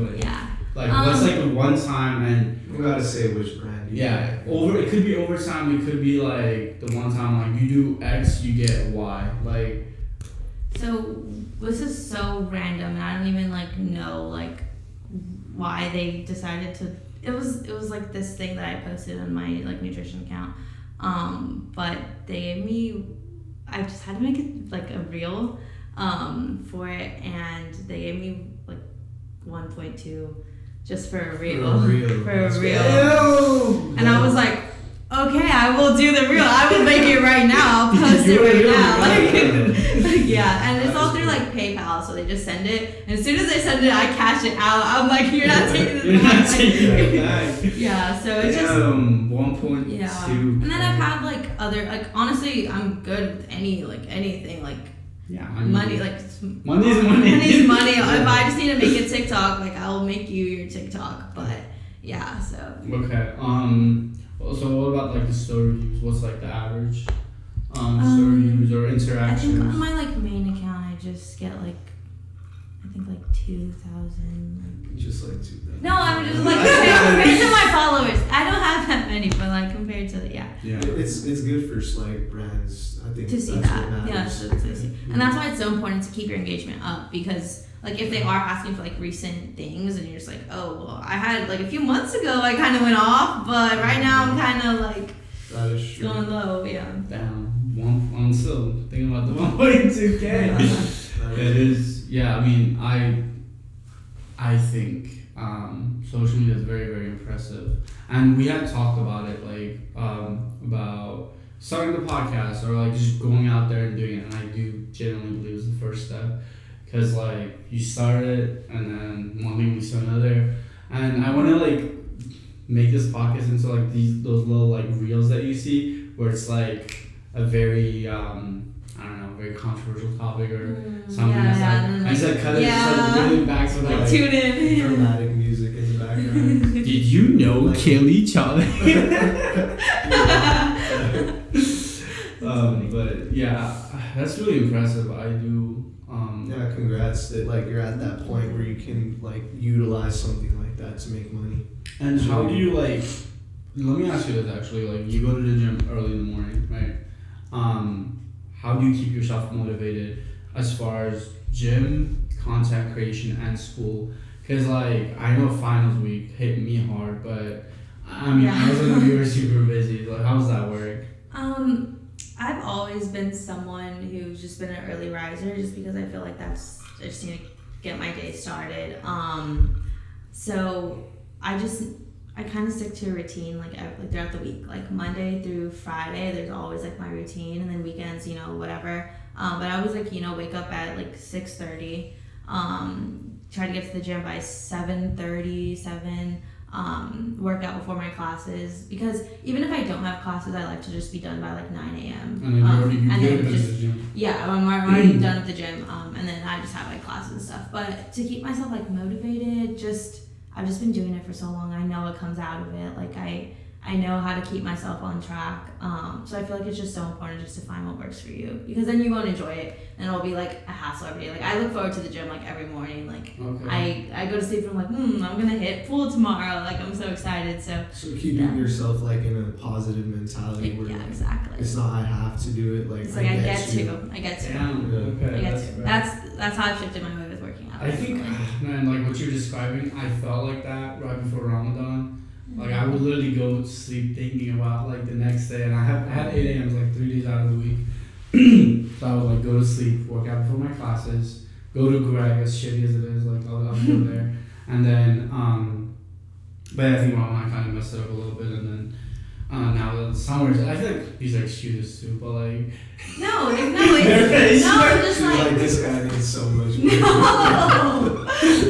What's the one time, and you gotta say which brand. It could be overtime. It could be the one time you do X, you get Y. So this is so random, and I don't even know why they decided to. It was this thing that I posted on my nutrition account, but they gave me. I just had to make it a reel, for it, and they gave me 1.2 just for a reel. And I was okay, I will do the reel. I will make it right now. I'll post it right now. And it's all through PayPal, so they just send it. And as soon as they send it, I cash it out. I'm you're not taking this back. Yeah, so it's just 1.2. Yeah. And then I've had other honestly, I'm good with anything money money's money. Money's money. If I just need to make a TikTok, I'll make you your TikTok. But yeah, so okay. So what about the story views? What's the average story views or interactions? I think on my main account I just get I think 2,000. Just 2,000. No, I'm just compared to my followers. I don't have that many, but compared to yeah. It's good for brands. I think to see that. Yeah, to see. And that's why it's so important to keep your engagement up, because if they are asking for recent things and you're just oh well, I had a few months ago I kind of went off, but right now I'm kind of that is true. going low. Damn, I'm still thinking about the 1.2K. It is. Yeah, I think social media is very, very impressive, and we had talked about it about starting the podcast or just going out there and doing it, and I do genuinely believe it's the first step. Because you start it, and then one thing leads to another, and I want to make this podcast into those little reels that you see where it's a very I don't know, very controversial topic or something I just cut it just really back to tune in dramatic music in the background. Did you know Cailey Chavez? But yeah, that's really impressive. I do Yeah, congrats that like you're at that point where you can like utilize something like that to make money. And how do you like? Let me ask you this actually. Like, you go to the gym early in the morning, right? How do you keep yourself motivated as far as gym, content creation, and school? Because like I know finals week hit me hard, but I mean I was like, you were super busy. Like, how does that work? I've always been someone who's just been an early riser, just because I feel like that's I just need to get my day started. So I kind of stick to a routine like throughout the week, like Monday through Friday. There's always like my routine, and then weekends, whatever. But I always like wake up at like 6:30. Try to get to the gym by 7:30, 7. Work out before my classes, because even if I don't have classes, I like to just be done by like 9 a.m. And then you're already good at the gym. Yeah, I'm already done at the gym, and then I just have my classes and stuff. But to keep myself like motivated, I've just been doing it for so long. I know it comes out of it. Like I know how to keep myself on track. So I feel like it's just so important just to find what works for you, because then you won't enjoy it, and it'll be like a hassle every day. Like I look forward to the gym like every morning. Like I go to sleep and I'm like, I'm gonna hit pool tomorrow. Like I'm so excited. So keeping yourself like in a positive mentality. Where yeah, exactly. It's not I have to do it. Like it's like I get to. Damn, I get okay, to. That's how I've shifted my way with working out. I think, man, like what you're describing, I felt like that right before Ramadan. Like I would literally go to sleep thinking about like the next day, and I had 8 a.m. like 3 days out of the week. So I would like go to sleep, work out before my classes, go to Greg, as shitty as it is, like I'll go there, and then but I think Ramadan kind of messed it up a little bit, and then now the summers, I feel like these are excuses too, but like it's just like this guy needs so much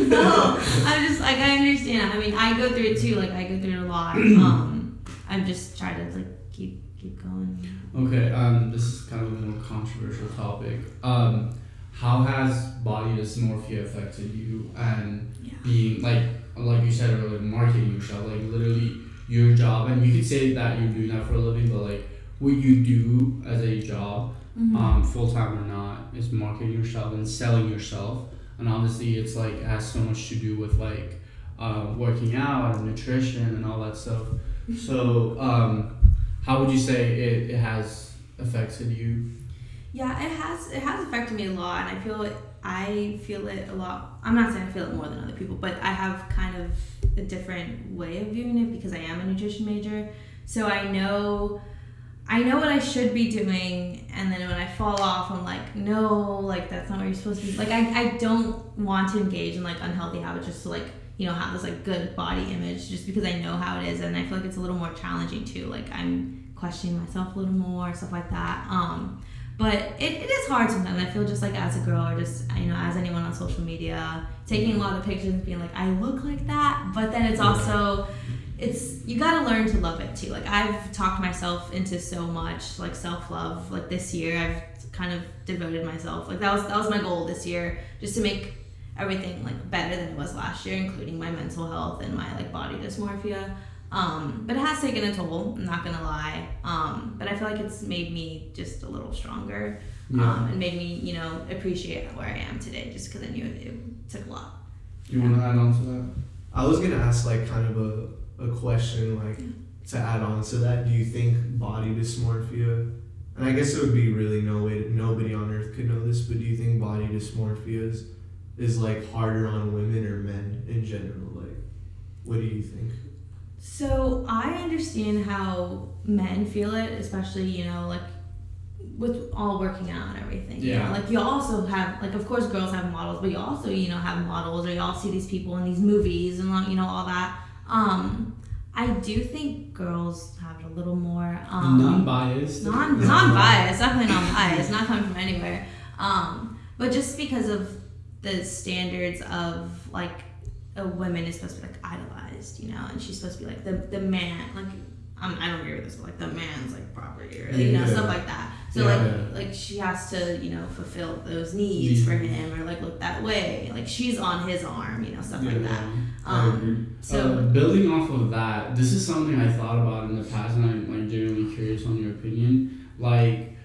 no, I'm just like I understand. I mean, I go through it too. Like I go through it a lot. I'm just trying to like keep going. Okay. This is kind of a more controversial topic. How has body dysmorphia affected you, and being like you said earlier, marketing yourself, like literally your job, and you could say that you're doing that for a living, but like what you do as a job, full time or not, is marketing yourself and selling yourself. And obviously it's like it has so much to do with like working out and nutrition and all that stuff. So how would you say it has affected you? Yeah, it has affected me a lot, and I feel it a lot. I'm not saying I feel it more than other people, but I have kind of a different way of viewing it because I am a nutrition major. So I know what I should be doing, and then when I fall off, I'm like, no, like that's not what you're supposed to be. Like I don't want to engage in like unhealthy habits just to like have this like good body image, just because I know how it is, and I feel like it's a little more challenging too. Like I'm questioning myself a little more, stuff like that. But it is hard sometimes. I feel just like as a girl, or just as anyone on social media, taking a lot of pictures and being like, I look like that. But then it's also, you gotta learn to love it too. Like I've talked myself into so much like self-love. Like this year, I've kind of devoted myself. Like that was my goal this year, just to make everything like better than it was last year, including my mental health and my like body dysmorphia. But it has taken a toll, I'm not gonna lie. But I feel like it's made me just a little stronger, and made me, appreciate where I am today, just because I knew it took a lot. You want to add on to that? I was gonna ask like kind of a question like to add on to that. Do you think body dysmorphia, and I guess it would be really nobody on earth could know this, but do you think body dysmorphia is like harder on women or men in general? Like, what do you think? So I understand how men feel it, especially, like with all working out and everything. Yeah. Like you also have, like, of course girls have models, but you also, have models, or you all see these people in these movies and, all that. I do think girls have it a little more. Non-biased. Non-biased, definitely non-biased, not coming from anywhere. But just because of the standards of, like, a woman is supposed to be like idolized, and she's supposed to be like the man, like I don't agree with this, but like the man's like property, or stuff like that. So like she has to fulfill those needs for him, or like look that way, like she's on his arm, stuff like that. So building off of that, this is something I thought about in the past, and I'm like genuinely curious on your opinion. Like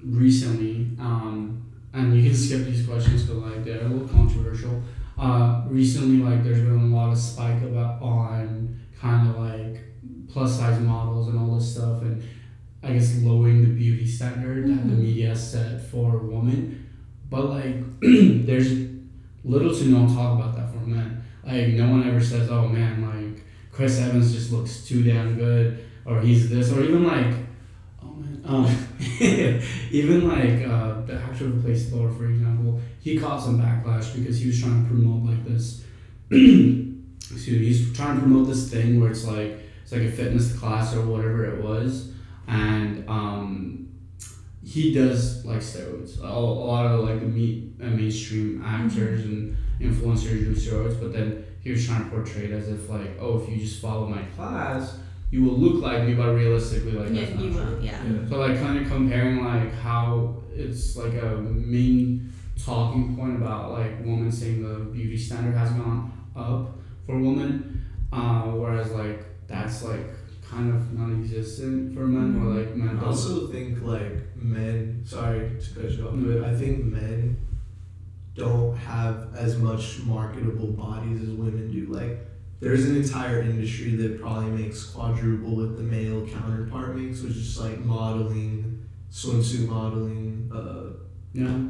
recently, and you can skip these questions because like they're a little controversial. Recently, like there's been a lot of spike on kind of like plus size models and all this stuff, and I guess lowering the beauty standard that the media has set for women. But like there's little to no talk about that for men. Like no one ever says, oh man, like Chris Evans just looks too damn good, or he's this, or even like, oh man, even like the actor who plays Thor, for example, he caught some backlash because he was trying to promote like this. Excuse me, he's trying to promote this thing where it's like a fitness class or whatever it was, and he does like steroids. A lot of like the mainstream actors and influencers do steroids, but then he was trying to portray it as if like, oh, if you just follow my class, you will look like me, but realistically, like that's not true. So like kind of comparing like how it's like a main talking point about like women saying the beauty standard has gone up for women, whereas like that's like kind of non-existent for men, or like men. I also think like men. Sorry to cut you off, but I think men don't have as much marketable bodies as women do. Like, there's an entire industry that probably makes quadruple what the male counterpart makes, which is just like modeling, swimsuit modeling,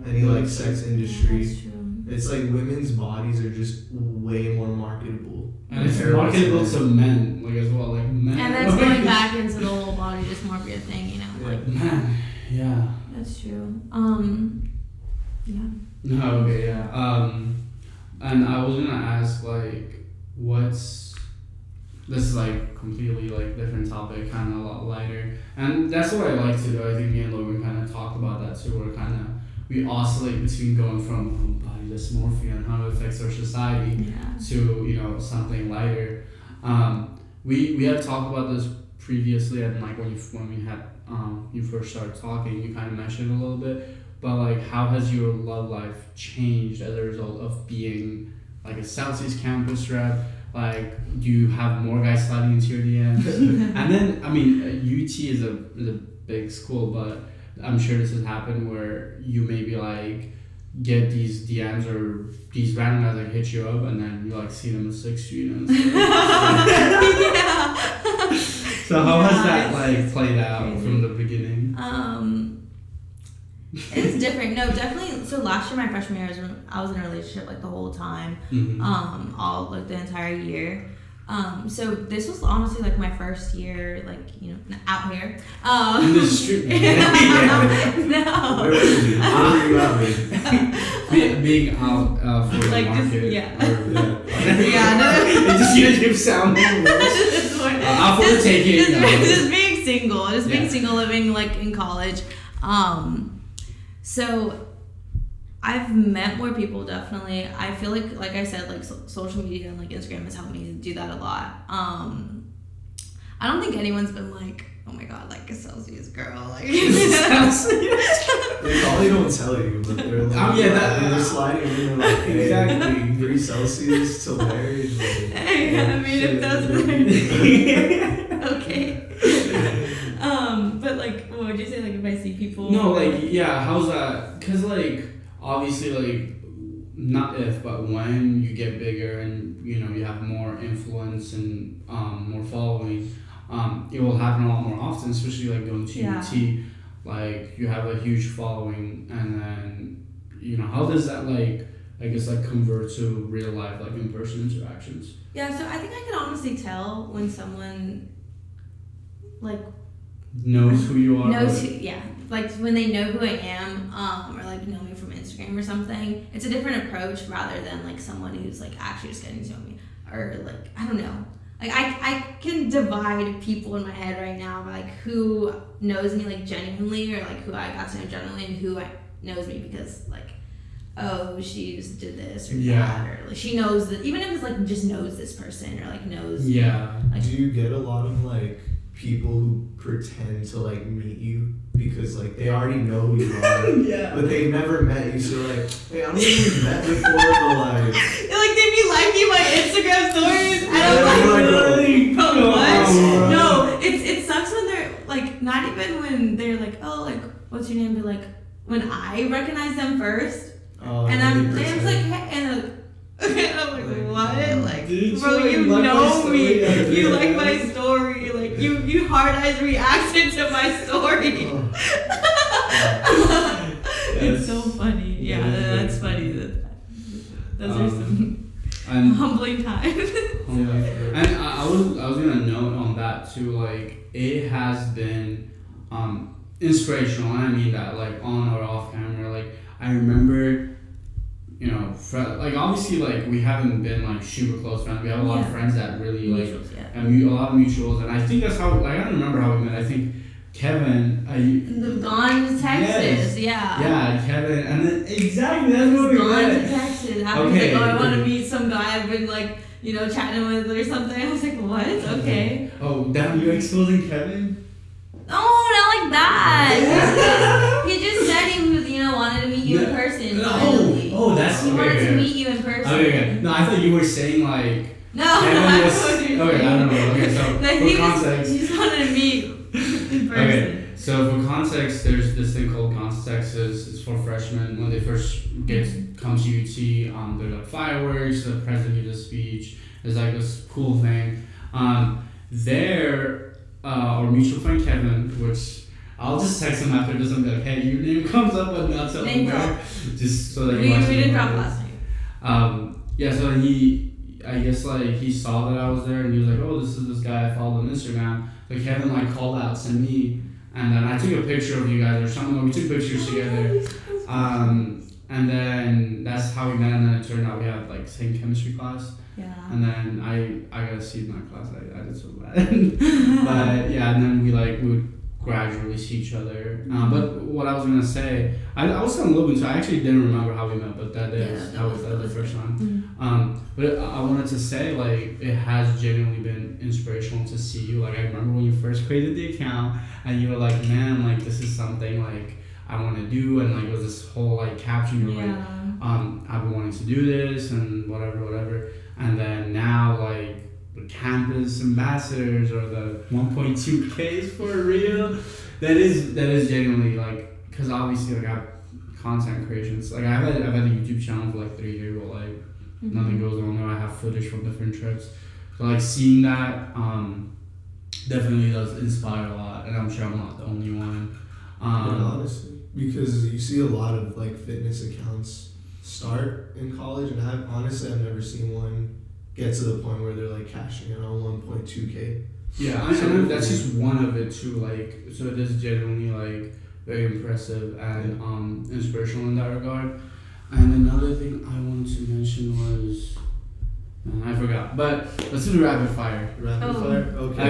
any like sex industry. That's true. It's like women's bodies are just way more marketable. And it's marketable to men, like as well, like men. And that's going back into the whole body dysmorphia thing, you know, like. Man, yeah. That's true. Yeah. No, okay, yeah. And I was gonna ask, like, this is like completely like different topic, kind of a lot lighter, and that's what I like to do. I think me and Logan kind of talked about that too. We oscillate between going from body dysmorphia and how it affects our society to something lighter. We had talked about this previously, and like when we had you first started talking, you kind of mentioned a little bit. But like, how has your love life changed as a result of being like a Southeast campus rep? Like, do you have more guys sliding into your DMs? And then, I mean, UT is a big school, but I'm sure this has happened where you maybe like get these DMs or these random guys like hit you up, and then you like see them at 6th Street and stuff. Yeah. So how has that like played out from the beginning? It's different. No, definitely. So last year, my freshman year, I was in a relationship like the whole time, all like the entire year. So this was honestly like my first year, like out here. In the street. No. Where were you out? Being out for like the market. No. It just keeps sounding worse. Out for the taking. Just being single. Just being single, living like in college. So I've met more people, definitely. I feel like I said, like social media and like Instagram has helped me do that a lot. I don't think anyone's been like, oh my god, like a Celsius girl, like. They probably don't tell you, but they're like, they're sliding in, they're like, hey, exactly 3 Celsius till marriage. Like, hey, I mean, if that's okay. But like, what would you say? Like, if I see people. No, like, yeah. How's that? Cause like, obviously, like, not if, but when you get bigger and you have more influence and more following, it will happen a lot more often. Especially like going to UT, like you have a huge following, and then how does that like, I guess, like convert to real life, like in person interactions? Yeah, so I think I can honestly tell when someone like knows who you are. Like when they know who I am, or like know me from Instagram or something. It's a different approach rather than like someone who's like actually just getting to know me, or like I don't know. Like I can divide people in my head right now by like who knows me like genuinely, or like who I got to know genuinely, and who knows me because like, oh, she just did this or that, or like she knows that, even if it's like just knows this person or like knows. Yeah. Like, do you get a lot of like people who pretend to like meet you because like they already know who you are, but they've never met you, so like, hey, I don't think we've met before, but like they be liking my Instagram stories, and I'm like, what? No, it sucks when they're like, not even when they're like, oh, like, what's your name? Be like, when I recognize them first, Oh, and I'm like, 100%. hey, and I'm like, what? Like, Dude, bro, you you like my know story. me. Yeah, You yeah. like my story. Like, you hard eyes reacted to my story. It's so funny. Yeah, that's funny. Those are some And humbling times. and I was gonna note on that too. Like, it has been inspirational, and I mean that, like, on or off camera. Like, I remember, you know, like, obviously, like, we haven't been like super close friends. We have a lot of friends that really like, Mutuals, yeah. and a lot of mutuals, and I think that's how. Like, I don't remember how we met. I think Kevin. Gone to Texas, yeah. Yeah, Kevin, and then exactly that's what we Gone to met. Texas. I was Okay. like, oh, I want to meet some guy I've been like, you know, chatting with or something. I was like, what? Okay. Oh, damn! You're exposing Kevin. Oh, not like that. He just said he was, you know, wanted to meet you in person. finally. Oh, that's He wanted okay. to meet you in person. Okay. No, I thought you were saying like No, Kevin was. that's what you're Okay, I don't know. Okay, so Like, for context. he just wanted to meet in person. Okay, so for context, there's this thing called Context. It's for freshmen when they first come to UT. There's like fireworks. The president gives a speech. It's like this cool thing. Our mutual friend Kevin, which I'll just text him after this and be like, hey, your name comes up, but not so Name drop. just so that We you watch didn't it. drop last night. Yeah, so I guess like he saw that I was there and he was like, oh, this is this guy I followed on Instagram. So Kevin like called out to me, and then I took a picture of you guys or something. We took pictures together. And then that's how we met, and then it turned out we had like same chemistry class. Yeah. And then I got a C in that class. I did so bad. But yeah, and then we would gradually see each other. But what I was gonna say, I was telling Logan, so I actually didn't remember how we met, but that is how we met the first time. But I wanted to say, like, it has genuinely been inspirational to see you. Like, I remember when you first created the account and you were like, man, like, this is something like I want to do, and like it was this whole like caption, you're like, I've been wanting to do this and whatever. And then now, like, the campus ambassadors or the 1.2Ks for real. That is genuinely like, because obviously like I have content creations. Like I've had a YouTube channel for like 3 years, but like nothing goes on there. I have footage from different trips. So like seeing that definitely does inspire a lot, and I'm sure I'm not the only one. Honestly, because you see a lot of like fitness accounts start in college, and I've never seen one get to the point where they're like cashing in on 1.2K. Yeah, I know that's just one of it too. Like, so it is genuinely like very impressive and inspirational in that regard. And another thing I wanted to mention was, I forgot. But let's do the rapid fire. Rapid fire. Okay.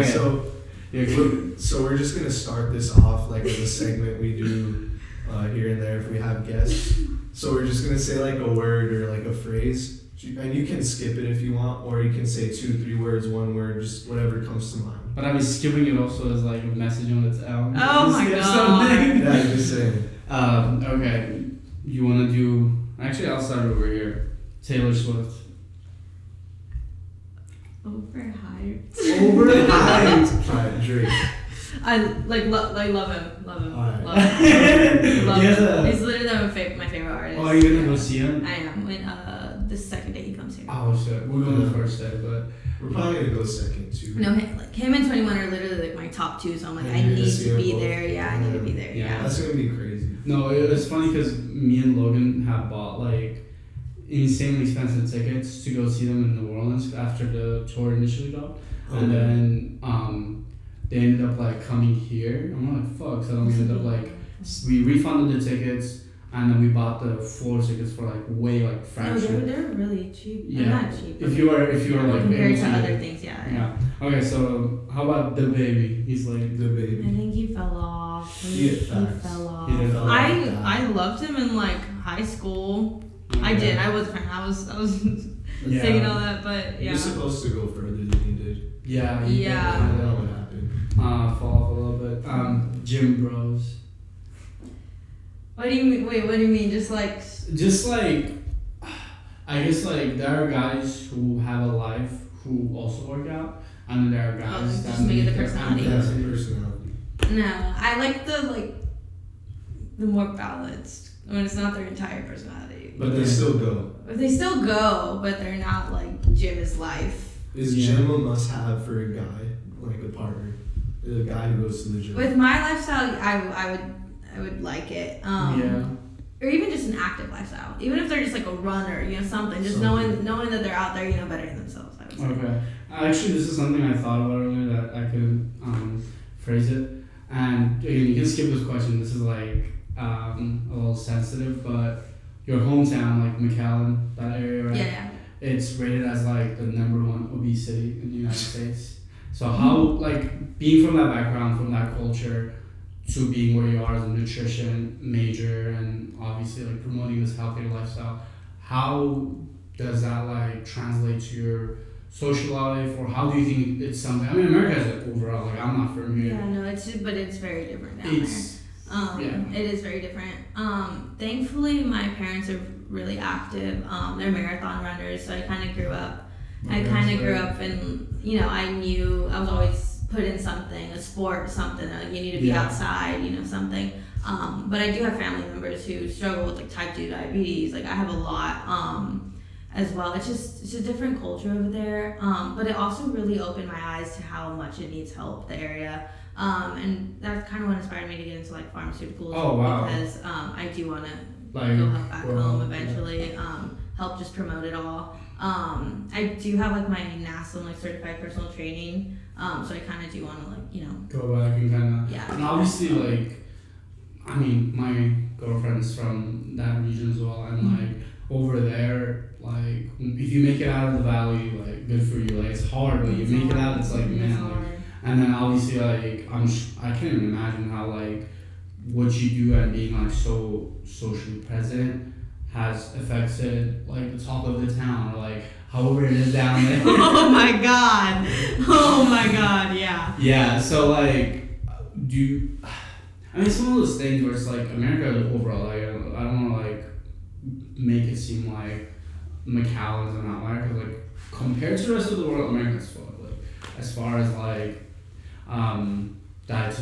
Okay. So we're just gonna start this off like with a segment we do here and there if we have guests. So we're just gonna say like a word or like a phrase. And you can skip it if you want, or you can say 2, 3 words, 1 word, just whatever comes to mind. But I mean, skipping it also is like a message on its own. Oh my Skip God. something. Yeah, I'm just saying. Okay. You want to do... Actually, I'll start over here. Taylor Swift. Overhyped. Overhyped. Alright, Drake. I love him. Love him. Alright. Love him. Love Yes, him. He's literally my favorite artist. Oh, are you gonna go see him? I am. When the second day he comes here. Oh shit, we're going the first day, but We're probably gonna go second too. No, him and 21 are literally like my top 2, so I'm like, Yeah, I you need see to them be both. there. Yeah, I need to be there. Yeah. Yeah. That's gonna be crazy. no, it's funny because me and Logan have bought like insanely expensive tickets to go see them in New Orleans after the tour initially dropped, and then they ended up like coming here. I'm like, fuck, so then we ended up like we refunded the tickets. And then we bought the floor tickets for like way like No, fraction. they're really cheap. Yeah. They're not cheap. If you were like compared able to to other things, yeah. Yeah. Okay, so how about the baby? He's like The I baby. think he fell off. He fell off. He did. I loved him in like high school. I did. I was a fan. I was Yeah. singing all that, but You're yeah. supposed to go further than he did. Yeah. He Yeah. I don't know what happened. fall off a little bit. Gym bros. What do you mean? Wait, what do you mean? Just like I guess like there are guys who have a life who also work out, and then there are guys just that make it the their personality. Yeah, personality. personality. no. I like the the more balanced. When it's not their entire personality. But they still go. But they still go, but they're not like gym is life. Is gym a must-have for a guy, like a partner? A guy who goes to the gym. With my lifestyle, I would like it. Or even just an active lifestyle. Even if they're just like a runner, something. Just knowing that they're out there, bettering themselves. I would say. Okay. Actually, this is something I thought about earlier that I could phrase it. And again, you can skip this question. This is like a little sensitive, but your hometown, like McAllen, that area, right? Yeah. It's rated as like the #1 obesity in the United States. So how, like, being from that background, from that culture, to being where you are as a nutrition major and obviously like promoting this healthier lifestyle, how does that like translate to your social life, or how do you think it's something? I mean, America is like overall, like I'm not from here. Yeah, no, it's very different down there. It is very different. Thankfully, my parents are really active. They're marathon runners, so I kind of grew up. And I knew I was always put in something, a sport, something like you need to be outside, something. But I do have family members who struggle with like type 2 diabetes. Like I have a lot as well. It's a different culture over there. But it also really opened my eyes to how much it needs help, the area. And that's kind of what inspired me to get into like pharmaceuticals. Oh, wow. Because I do want to like, go help back home eventually. Help just promote it all. I do have like my NASM like certified personal training. So I kind of do want to like go back and kind of and obviously like I mean my girlfriend's from that region as well, and like over there, like if you make it out of the valley, like good for you. Like it's hard, but you make it out, it's like man, like, and then obviously like I can't even imagine how like what you do and being like so socially present has affected like the talk of the town, or like however it is down there. Oh my god, yeah. Yeah, so like I mean it's one of those things where it's like America overall, like I don't want to like make it seem like McAllen's an outlier, because like compared to the rest of the world, America's fucked. Like as far as like diets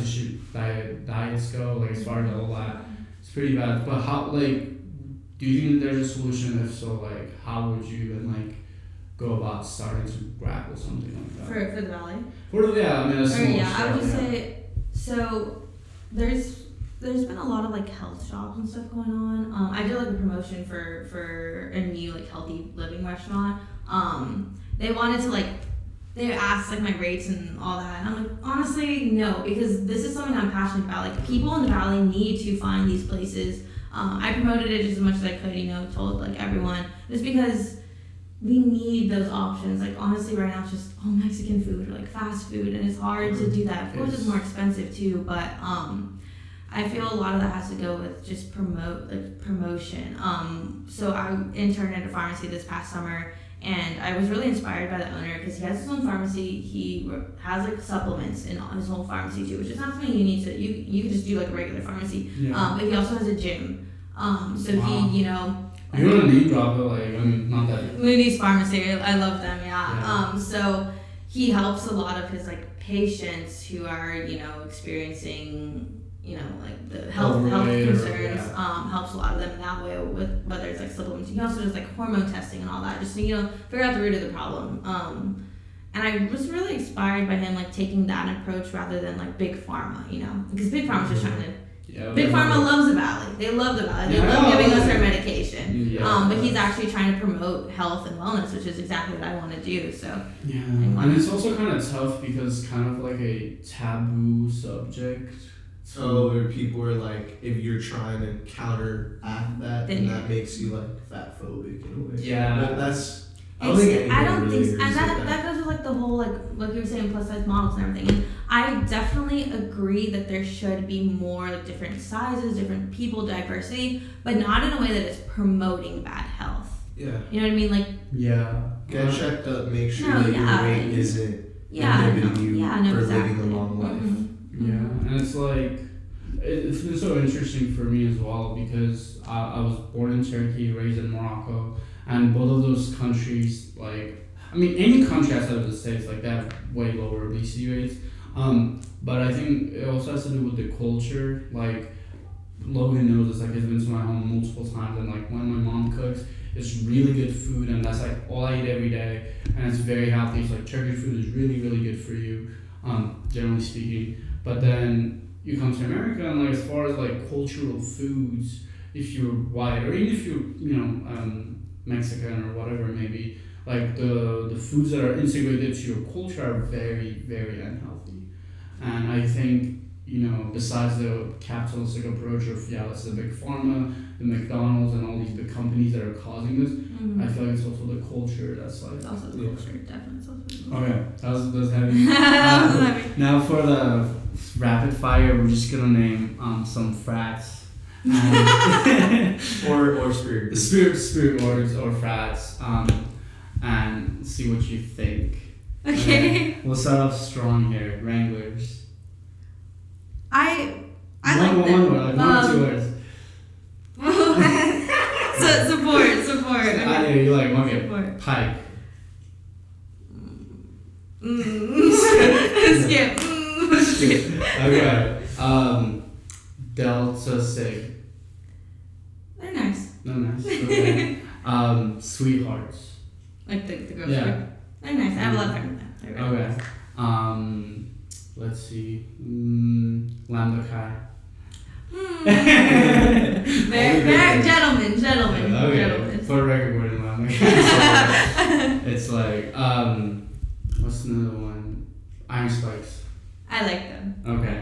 go, like as far as all that, it's pretty bad. But how, like, do you think there's a solution? If so, like, how would you even like go about starting to grapple something like that? For the valley? I mean, a small I would just say, so there's been a lot of like health shops and stuff going on. I did like a promotion for a new like healthy living restaurant. They wanted to like, they asked like my rates and all that, and I'm like, honestly, no, because this is something I'm passionate about. Like people in the valley need to find these places. I promoted it just as much as I could, told like everyone, just because we need those options. Like honestly, right now it's just all Mexican food or like fast food, and it's hard to do that. Of course, it's more expensive too, but I feel a lot of that has to go with just promotion. So I interned at a pharmacy this past summer, and I was really inspired by the owner because he has his own pharmacy. He has like supplements in his whole pharmacy too, which is not something you need to. You can just do like a regular pharmacy. But he also has a gym. So he, You want to name drop it, like, I mean, not that. Moody's Pharmacy, I love them, yeah. So he helps a lot of his like patients who are, experiencing, like the health concerns. Helps a lot of them that way with whether it's like supplements. He also does like hormone testing and all that, just to figure out the root of the problem. And I was really inspired by him like taking that approach rather than like big pharma, because big pharma's just trying to. Big Pharma loves the valley. They love the valley. They love giving us our medication. But he's actually trying to promote health and wellness, which is exactly what I want to do. So and it's also kind of tough because kind of like a taboo subject. So where people are like, if you're trying to counteract that, then that makes you like fat phobic in a way. Yeah, but that's. I don't think so. And that goes with like the whole like you were saying, plus size models and everything. And I definitely agree that there should be more like different sizes, different people, diversity, but not in a way that is promoting bad health. Yeah. You know what I mean? Like get checked up, make sure that your weight isn't inhibiting you for living a long life. Mm-hmm. Yeah, and it's like it's been so interesting for me as well because I was born in Turkey, raised in Morocco. And both of those countries, like, I mean, any country outside of the States, like, they have way lower obesity rates. But I think it also has to do with the culture. Like, Logan knows this, like he's been to my home multiple times, and like when my mom cooks, it's really good food, and that's like all I eat every day, and it's very healthy. It's like Turkish food is really good for you, generally speaking. But then you come to America, and like as far as like cultural foods, if you're white or even if you're Mexican or whatever it may be, like the foods that are integrated to your culture are very unhealthy. And I think, besides the capitalistic approach of let's say the big pharma, the McDonald's, and all these big companies that are causing this, I feel like it's also the culture that's like. It's also the culture, definitely. It's also the culture. Okay, that was heavy. That was heavy. Now for the rapid fire, we're just gonna name some frats. or spirit words or frats, and see what you think. Okay. We'll start off strong here. Wranglers. I One like them. word, like 1 or 2 words. Support. Okay. You like okay. Support. Pike. Skip. Okay. Delta Sig. They're nice. No, nice. Okay. Sweethearts. Like the girls. Yeah. They're nice. I have a lot of fun with them. They're really Okay. Let's see. Lambda Chi. Very gentlemen. Okay. For the record, we're in Lambda Chi. It's like what's another one? Iron Spikes. I like them. Okay.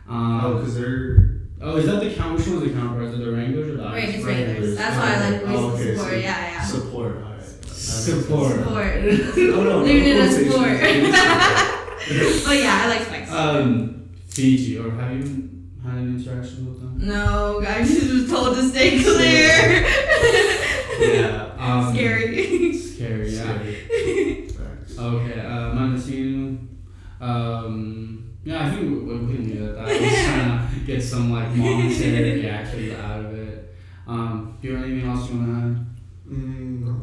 because they're Is that the count? Which one's the counter? Is it the Wranglers or the Iron Spikes? Wranglers. That's why I like support. so Yeah. support. All right. Support. No, Leaving it as quotation. support. But yeah, I like spikes. Fiji, or have you had any interactions with them? No, I just was told to stay clear. Yeah. Scary. Scary, yeah. Facts. Okay, Mendocino. Yeah, I think we can leave it at that. Just trying to get some like momentary reactions out of it. Do you have anything else you want to add? No.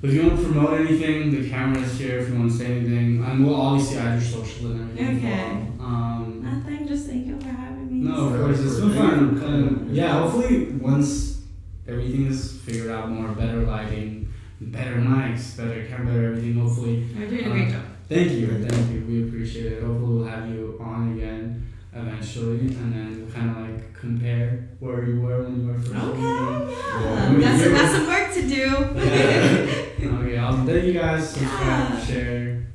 If you want to promote anything, the camera is here if you want to say anything. And we'll obviously add your social and everything. Okay. As well. Nothing, just thank you for having me. No, of course, it's been fun. Yeah, hopefully once everything is figured out more, better lighting, better mics, better camera, better everything, hopefully. You're doing a great job. Thank you. We appreciate it. Hopefully we'll have you on again eventually, and then we'll kind of like compare where you were when you were first. Got some work to do. Okay, awesome. Thank you guys. Subscribe, share.